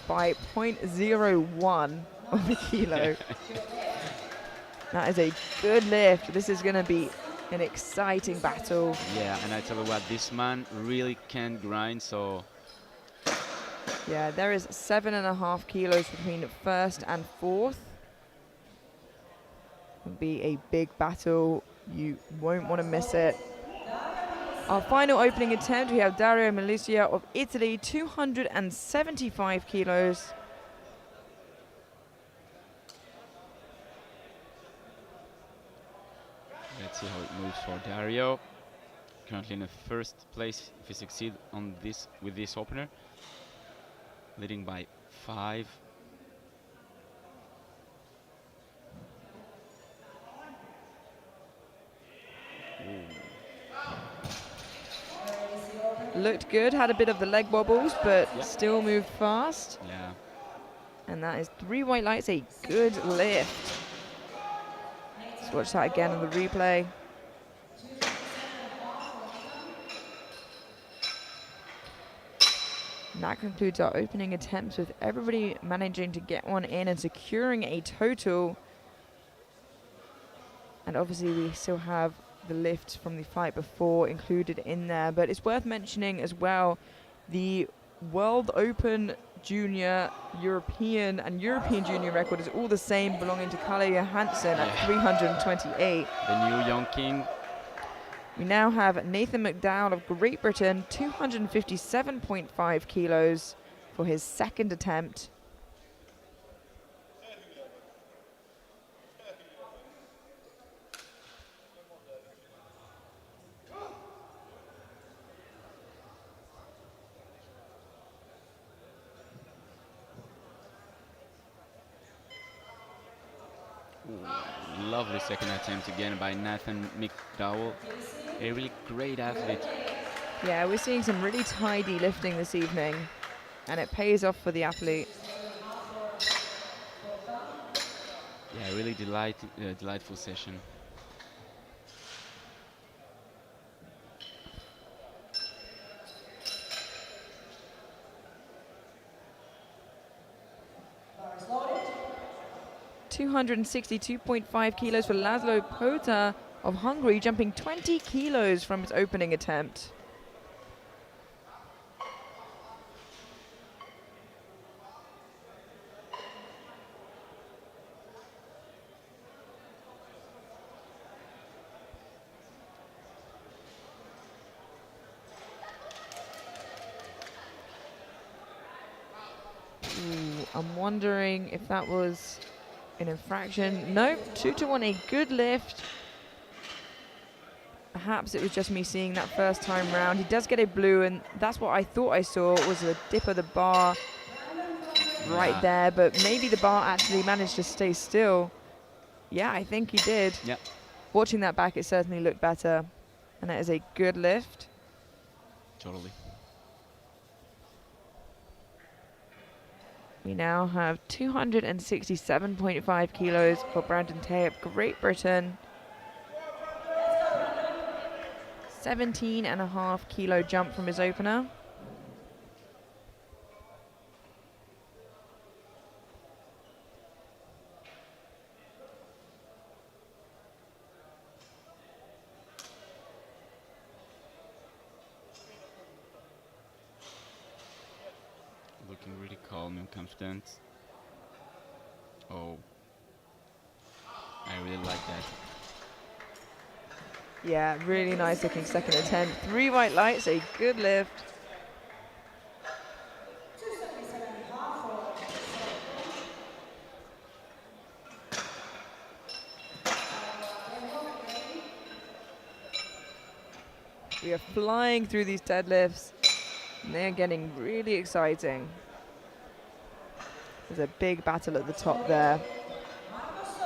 by 0.01 of a kilo. That is a good lift. This is going to be an exciting battle. Yeah, and I tell you what, this man really can grind, so Yeah, there is 7.5 kilos between 1st and 4th. It'll be a big battle. You won't want to miss it. Our final opening attempt, we have Dario Malizia of Italy, 275 kilos. let's see how it moves for Dario. Currently in the 1st place if he succeeds on this with this opener. Leading by 5. Looked good, had a bit of the leg wobbles, but Yep. still moved fast. Yeah. And that is 3 white lights, a good lift. Let's watch that again on the replay. And that concludes our opening attempts with everybody managing to get one in and securing a total. And obviously we still have the lift from the fight before included in there. But it's worth mentioning as well the World Open Junior, European and European Junior record is all the same, belonging to Kalle Johansson at 328. The new young king. We now have Nathan McDowell of Great Britain, 257.5 kilos for his second attempt. Lovely second attempt again by Nathan McDowell. A really great athlete. Yeah, we're seeing some really tidy lifting this evening, and it pays off for the athlete. Yeah, really delightful session. Bar is loaded. 262.5 kilos for Laszlo Pota of Hungary, jumping 20 kilos from his opening attempt. Ooh, I'm wondering if that was an infraction. No, 2-1, a good lift. Perhaps it was just me seeing that first time round. He does get a blue, and that's what I thought I saw, was the dip of the bar right there, but maybe the bar actually managed to stay still. Yeah, I think he did. Yeah. Watching that back, it certainly looked better, and that is a good lift. Totally. We now have 267.5 kilos for Brandon Tay of Great Britain. 17.5 kilo jump from his opener. Looking really calm and confident. Oh, I really like that. Yeah, really nice looking second attempt. 3 white lights, a good lift. 277.5 for We are flying through these deadlifts, and they're getting really exciting. There's a big battle at the top there.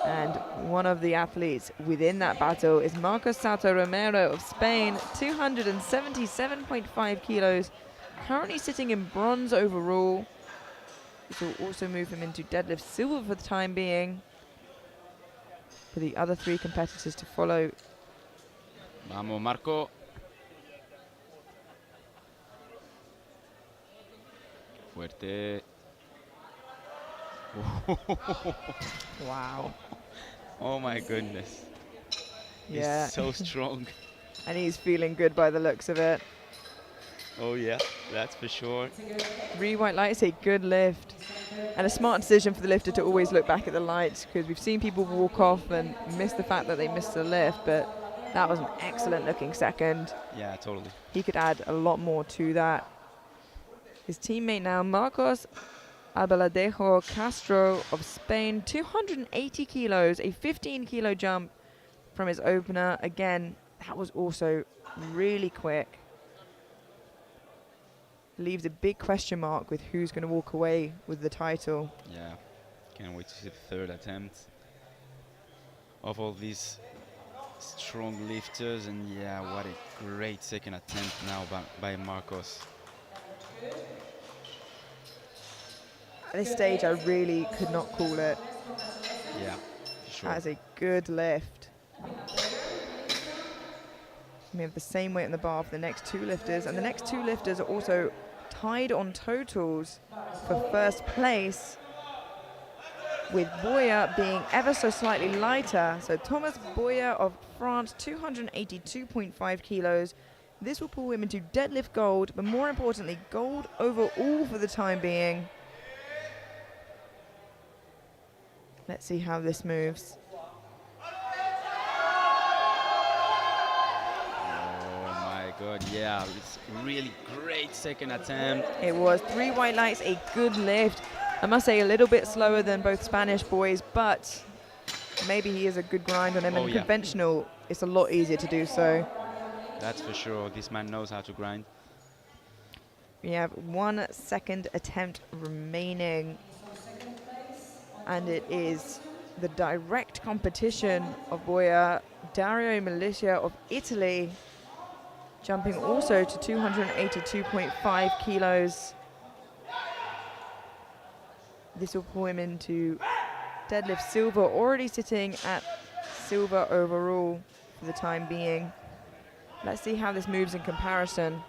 And one of the athletes within that battle is Marcos Sato Romero of Spain, 277.5 kilos, currently sitting in bronze overall. This will also move him into deadlift silver for the time being, for the other 3 competitors to follow. Vamos, Marco. Fuerte. Wow. Oh my goodness. Yeah. He's so strong. And he's feeling good by the looks of it. Oh yeah, that's for sure. 3 white lights, a good lift. And a smart decision for the lifter to always look back at the lights, because we've seen people walk off and miss the fact that they missed the lift, but that was an excellent looking second. Yeah, totally. He could add a lot more to that. His teammate now, Marcos Albaladejo Castro of Spain, 280 kilos, a 15 kilo jump from his opener. Again, that was also really quick. Leaves a big question mark with who's going to walk away with the title. Yeah, can't wait to see the third attempt of all these strong lifters. And yeah, what a great second attempt now by Marcos. At this stage, I really could not call it. Yeah, sure. That is a good lift. We have the same weight on the bar for the next 2 lifters, and the next 2 lifters are also tied on totals for first place. with Boyer being ever so slightly lighter. So Thomas Boyer of France, 282.5 kilos. This will pull him into deadlift gold, but more importantly, gold overall for the time being. Let's see how this moves. Oh my god, yeah, it's really great second attempt. It was 3 white lights, a good lift. I must say a little bit slower than both Spanish boys, but maybe he is a good grind on him. Oh, And yeah. conventional, it's a lot easier to do so. That's for sure. This man knows how to grind. We have 1 second attempt remaining. And it is the direct competition of Boyer, Dario Milicia of Italy, jumping also to 282.5 kilos. This will pull him into deadlift silver, already sitting at silver overall for the time being. Let's see how this moves in comparison.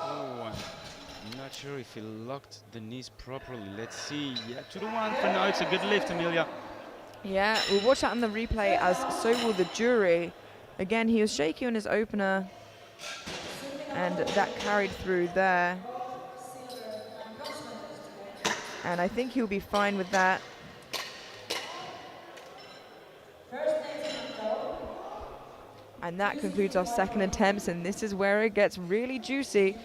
Oh, I'm not sure if he locked the knees properly. Let's see. Yeah, 2-1 for now. It's a good lift, Emilia. Yeah, we'll watch that on the replay, as so will the jury. Again, he was shaky on his opener, and that carried through there. And I think he'll be fine with that. And that concludes our second attempts, and this is where it gets really juicy.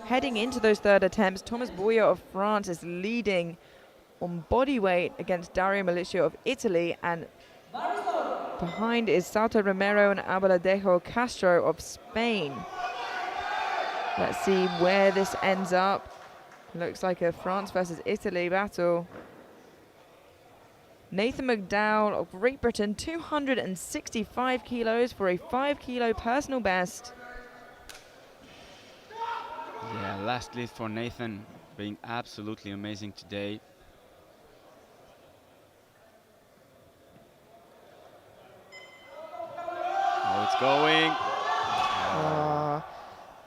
Heading into those third attempts, Thomas Boyer of France is leading on body weight against Dario Milicia of Italy, and behind is Salto Romero and Abaladejo Castro of Spain. Let's see where this ends up. Looks like a France versus Italy battle. Nathan McDowell of Great Britain, 265 kilos for a 5 kilo personal best. Yeah, last lift for Nathan, being absolutely amazing today. Oh, it's going.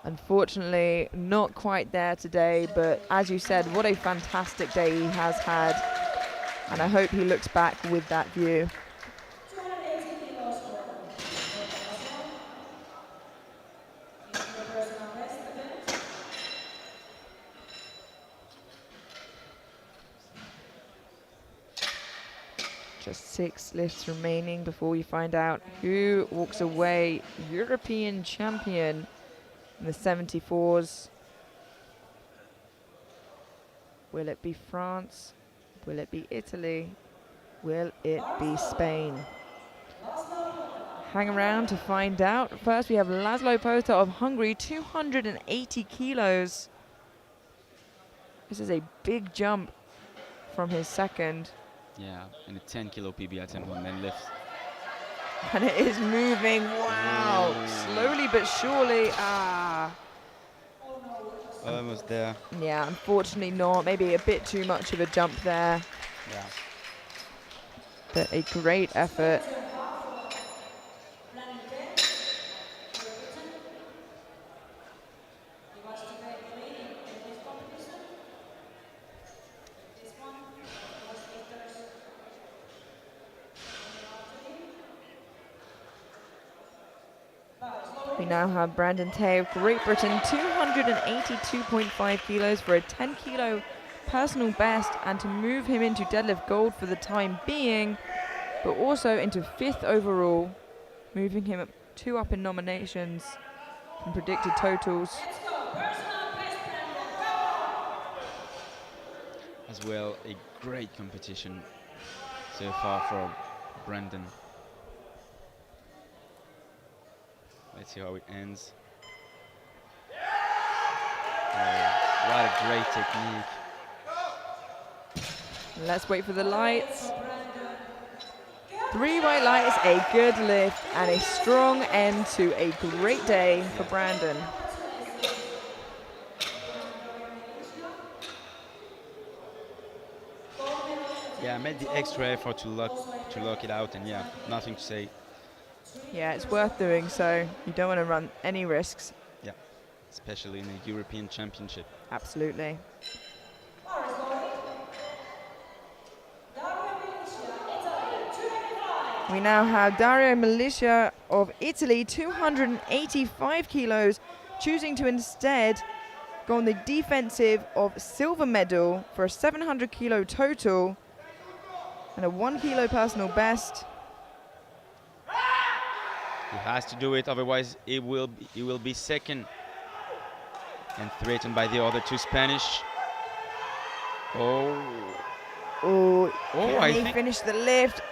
Unfortunately, not quite there today, but as you said, what a fantastic day he has had. And I hope he looks back with that view. 280 kilos for your personal best event. Just 6 lifts remaining before we find out who walks away European champion in the 74s. Will it be France? Will it be Italy? Will it be Spain? Hang around to find out. First, we have Laszlo Pota of Hungary, 280 kilos. This is a big jump from his second. Yeah, and a 10 kilo PB attempt on then lift. And it is moving, wow. Ooh. Slowly but surely, Almost there. Yeah, unfortunately not. Maybe a bit too much of a jump there, Yeah. but a great effort. We now have Brandon Tay of Great Britain, 282.5 kilos for a 10 kilo personal best, and to move him into deadlift gold for the time being, but also into 5th overall, moving him 2 up in nominations and predicted totals. As well, a great competition so far for Brandon. Let's see how it ends. Oh, what a great technique. Let's wait for the lights. 3 white lights, a good lift, and a strong end to a great day for Brandon. Yeah, I made the extra effort to lock it out, and yeah, nothing to say. Yeah, it's worth doing so. You don't want to run any risks. Yeah, especially in a European Championship. Absolutely. We now have Dario Milicia of Italy, 285 kilos, choosing to instead go on the defensive of silver medal for a 700 kilo total and a 1 kilo personal best. He has to do it, otherwise he will be second and threatened by the other two Spanish. Oh, I can he think finish the lift?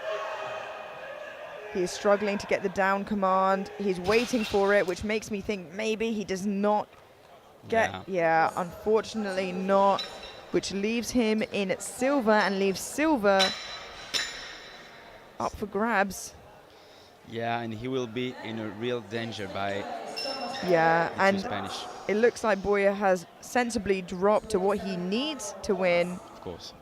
He is struggling to get the down command. He's waiting for it, which makes me think maybe he does not get, unfortunately not, which leaves him in silver and leaves silver up for grabs. Yeah, and he will be in a real danger by Yeah, the two and Spanish. it looks like Boya has sensibly dropped to what he needs to win, Of course,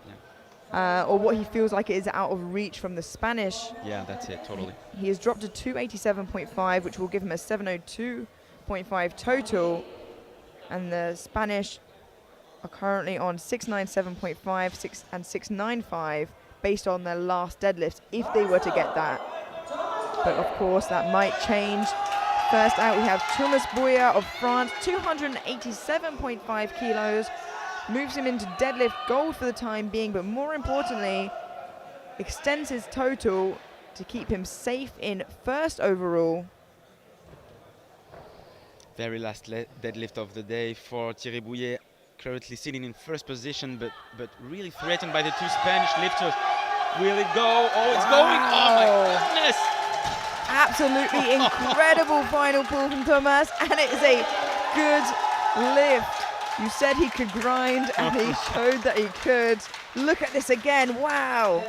yeah. or what he feels like it is out of reach from the Spanish. Yeah, that's it, totally. He has dropped to 287.5, which will give him a 702.5 total. And the Spanish are currently on 697.5, 6 and 695 based on their last deadlifts, if they were to get that. But of course, that might change. First out, we have Thomas Boya of France, 287.5 kilos. Moves him into deadlift gold for the time being, but more importantly, extends his total to keep him safe in first overall. Very last deadlift of the day for Thierry Bouillet, currently sitting in first position, but really threatened by the two Spanish lifters. Will it go? Oh, it's going! Oh my goodness! Absolutely incredible final pull from Thomas, and it is a good lift. You said he could grind, and he showed that he could. Look at this again, wow.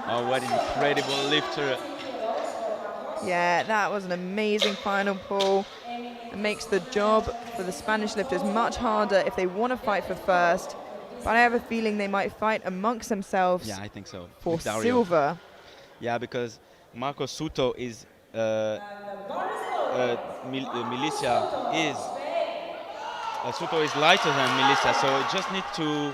Oh, what an incredible lifter. Yeah, that was an amazing final pull. It makes the job for the Spanish lifters much harder if they want to fight for first. But I have a feeling they might fight amongst themselves. Yeah, I think so. For With Dario. silver. Yeah, because Marco Suto is Milicia is Suto is lighter than Milicia, so it just need to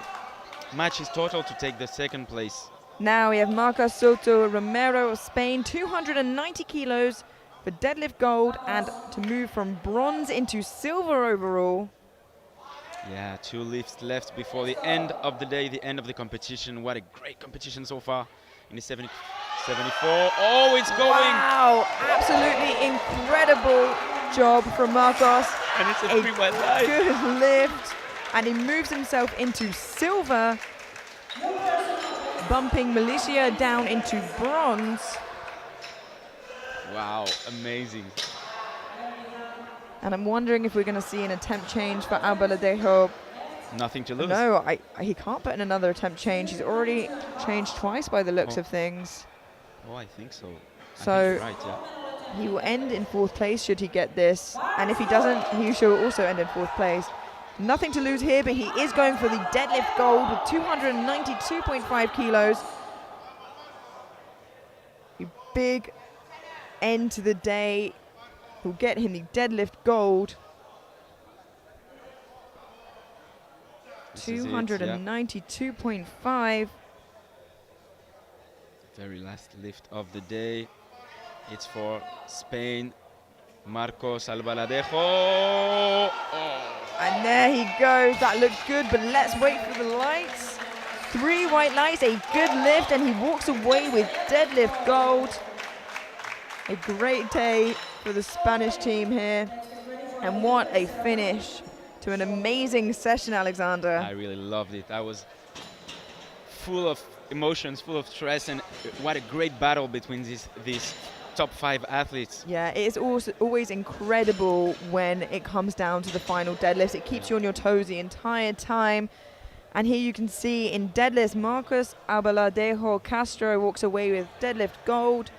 match his total to take the second place. Now we have Marcos Soto Romero of Spain, 290 kilos for deadlift gold and to move from bronze into silver overall. Yeah, 2 lifts left before the end of the day, the end of the competition. What a great competition so far in the 74. Oh, it's going! Wow, absolutely incredible job from Marcos. And it's a free white line. Good lift, and he moves himself into silver, bumping Milicia down into bronze. Wow, amazing. And I'm wondering if we're going to see an attempt change for Albaladejo. Nothing to lose. No, he can't put in another attempt change. He's already changed twice by the looks of things. Oh, I think so. So I think you're right, yeah. he will end in 4th place should he get this. And if he doesn't, he shall also end in 4th place. Nothing to lose here, but he is going for the deadlift gold with 292.5 kilos. A big end to the day will get him the deadlift gold. 292.5. Very last lift of the day. It's for Spain. Marcos Albaladejo. Oh. And there he goes. That looked good, but let's wait for the lights. 3 white lights, a good lift, and he walks away with deadlift gold. A great day for the Spanish team here. And what a finish to an amazing session, Alexander. I really loved it. I was full of emotions, full of stress, and what a great battle between these top 5 athletes. Yeah, it is also always incredible when it comes down to the final deadlifts. It keeps you on your toes the entire time. And here you can see in deadlifts, Marcos Albaladejo Castro walks away with deadlift gold.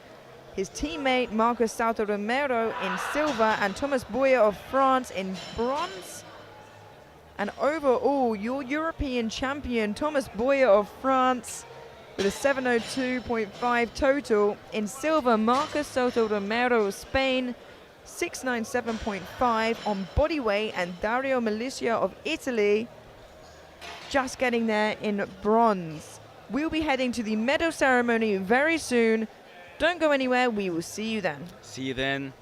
His teammate, Marcos Souto Romero, in silver, and Thomas Boya of France in bronze. And overall, your European champion, Thomas Boya of France, with a 7:02.5 total. In silver, Marcos Soto Romero, Spain, 697.5 on body weight, and Dario Milicia of Italy just getting there in bronze. We'll be heading to the medal ceremony very soon. Don't go anywhere, we will see you then. See you then.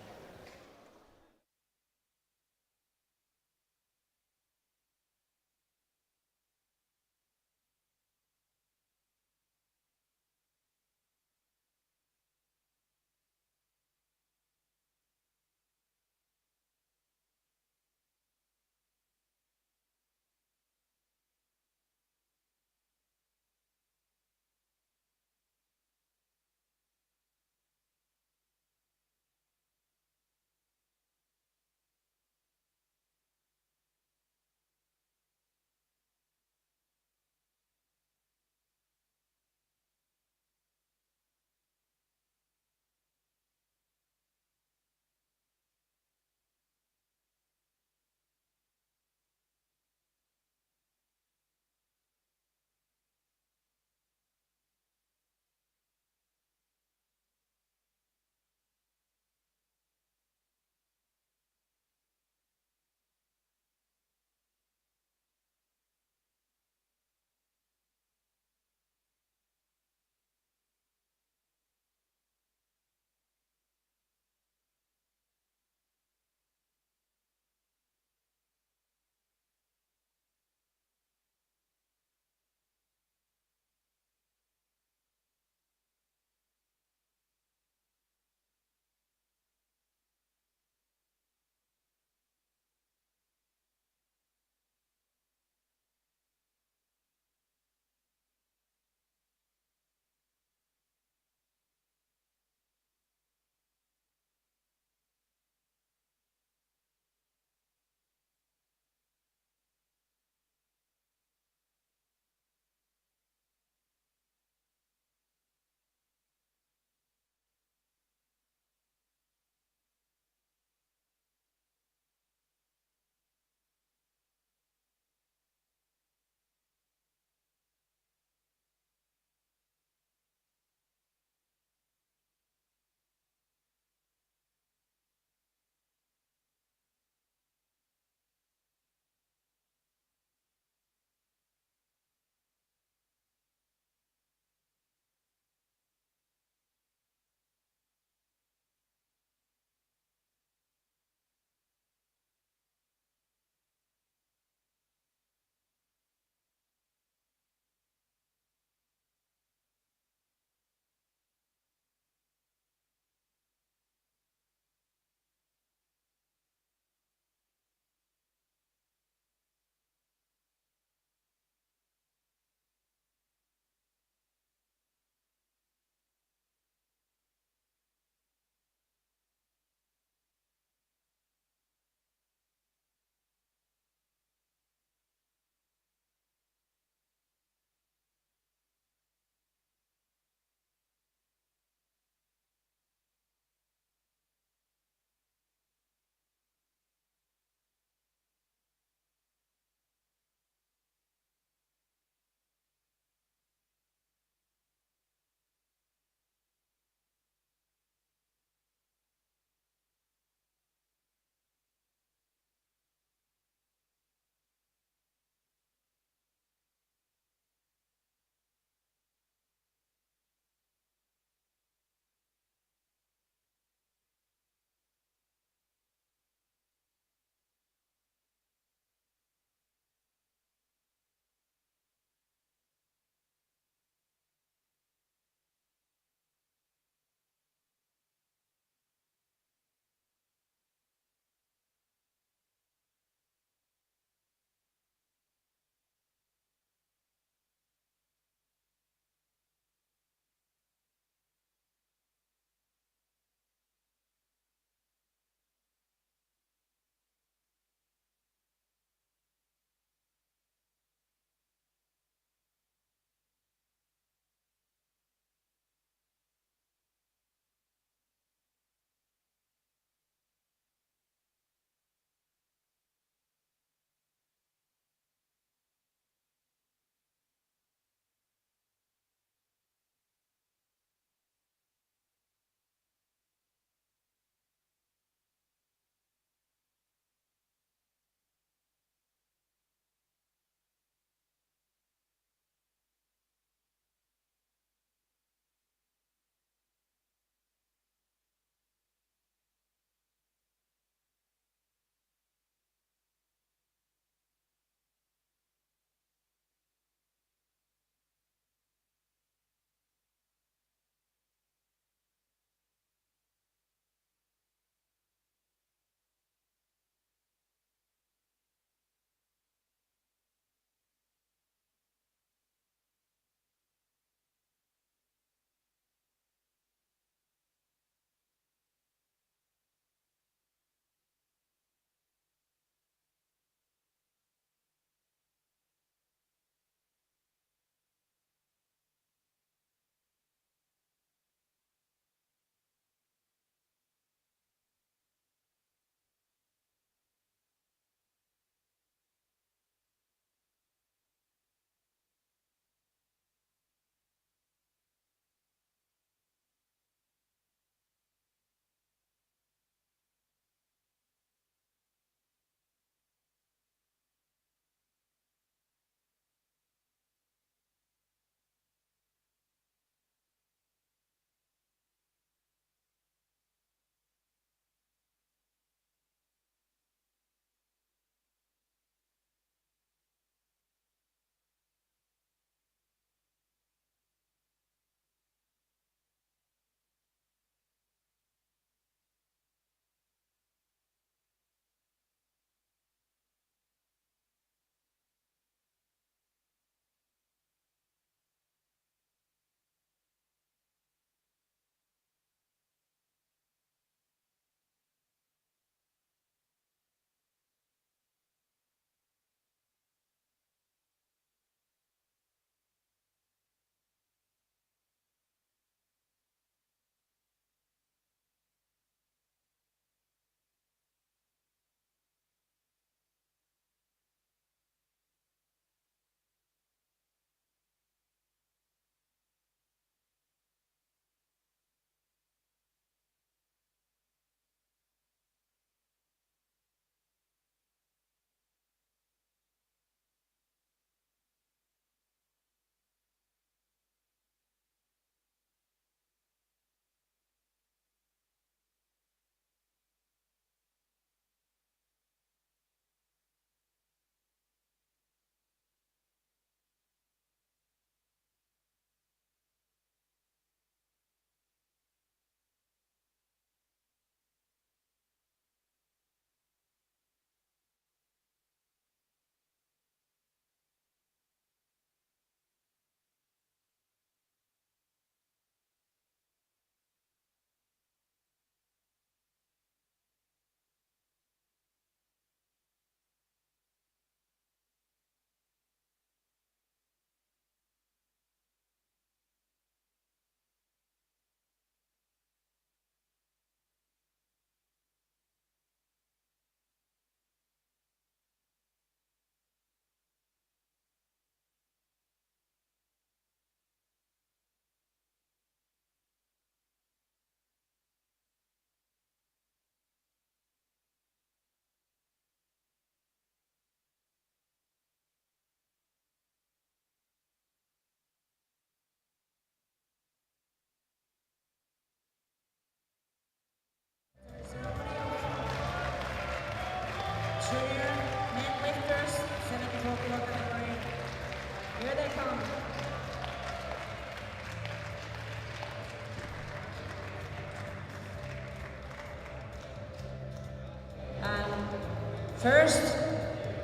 First,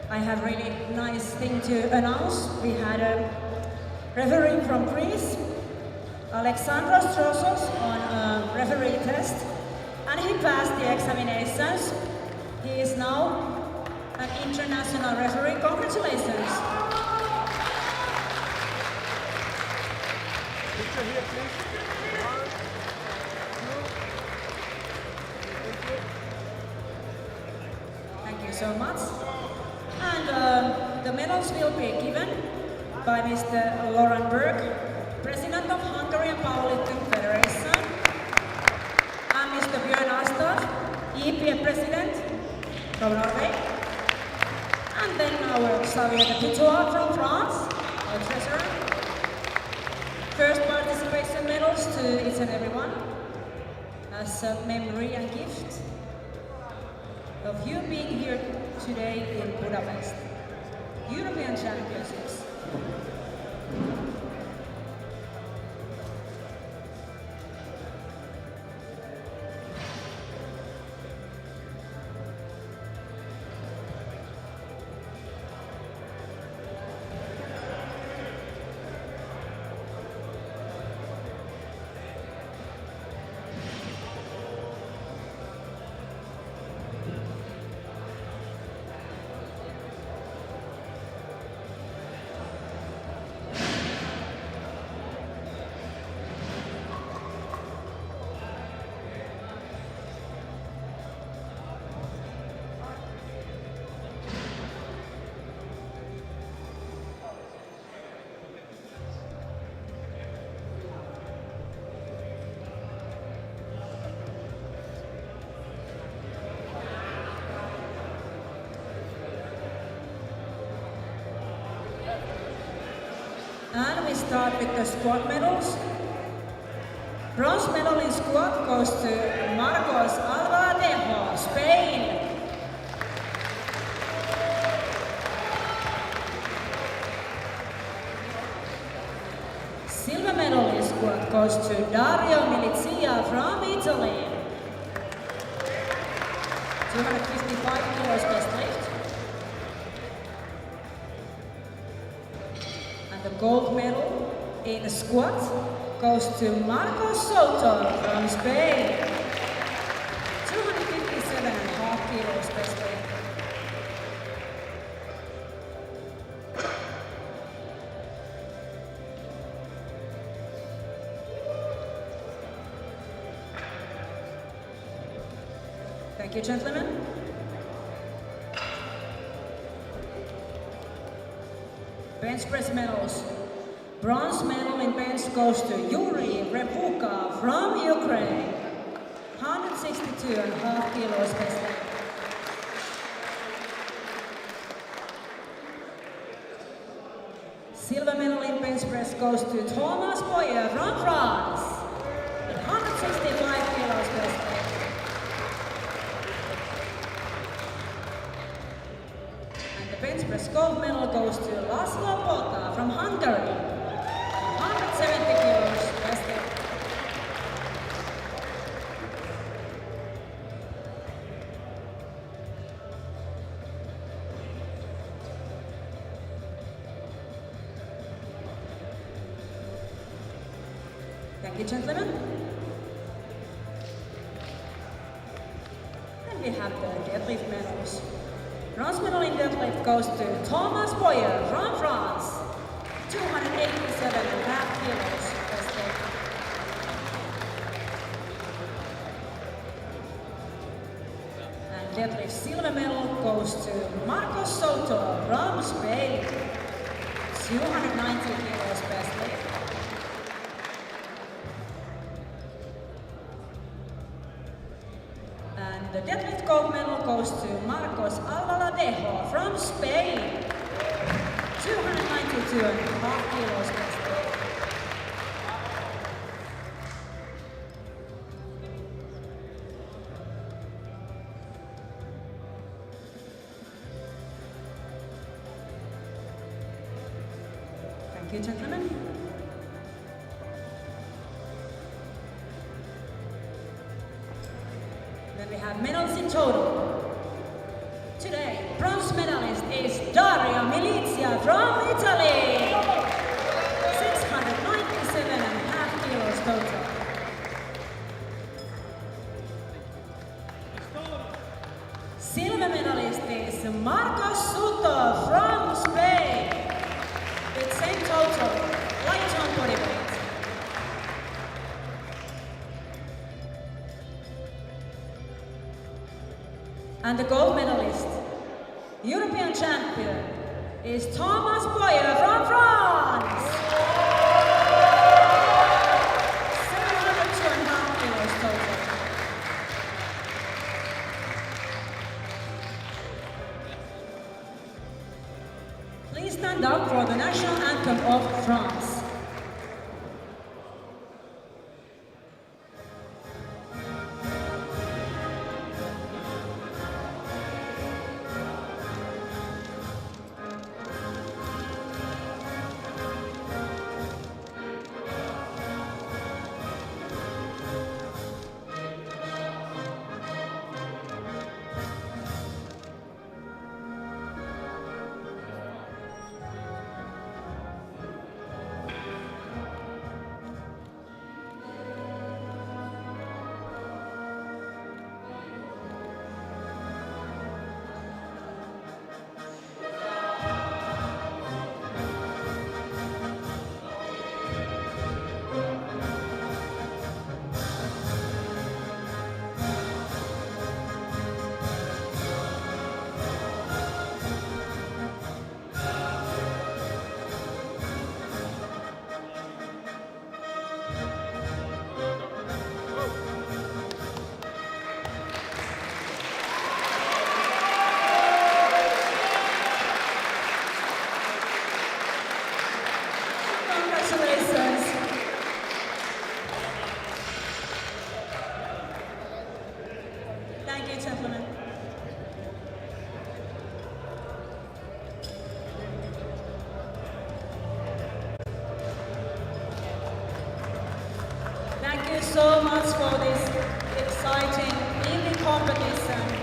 I have really nice thing to announce. We had a referee from Greece, Alexandros Trossos, on a referee test, and he passed the examinations. He is now an international referee. Congratulations. Picture here, please. One, two. Thank you so much. And the medals will be given by Mr. Lauren Berg, President of Hungarian Powerlifting Federation, and Mr. Björn Astad, EPA President from Norway, and then our Xavier de Pitois from France, our treasurer. First participation medals to each and everyone as a memory and gift of you being here today in Budapest, European Championships. And we start with the squat medals. Bronze medal in squat goes to Marcos Alvadejo, Spain. Silver medal in squat goes to Dario Milizia from Italy. 255 kilos best lift. And the gold medal in squat goes to Marcos Soto from Spain. 257.5 kilos best lift. Thank you, gentlemen. Bench press medals. Bronze medal in bench goes to Yuri Repuka from Ukraine. 162.5 kilos best lift. Silver medal in bench press goes to Thomas Boyer from France. 165 kilos best lift. Bench press gold medal goes to Laszlo Bota from Hungary. 170 kilos best lift. Thank you, gentlemen. And we have the deadlift medals. Bronze medal in deadlift goes to Thomas Boyer from France. 287.5 kilos best lift. And deadlift silver medal goes to Marcos Soto from Spain. 290 kilos best lift. And the deadlift gold medal goes to Marcos Alvadejo from Spain. 292.5 kilos best lift. Thank you, gentlemen. Then we have medals in total. 2 today, bronze medalist is Daria Milizia from Italy. 697.5 kilos total. Silver medalist is Marcos Soto from Spain. With same total, light on body weight. And the gold medalist, European champion, is Thomas Boyer from France. 702.5 kilos total. Please stand up for the national anthem of France. Congratulations. Thank you, gentlemen. Thank you so much for this exciting evening competition.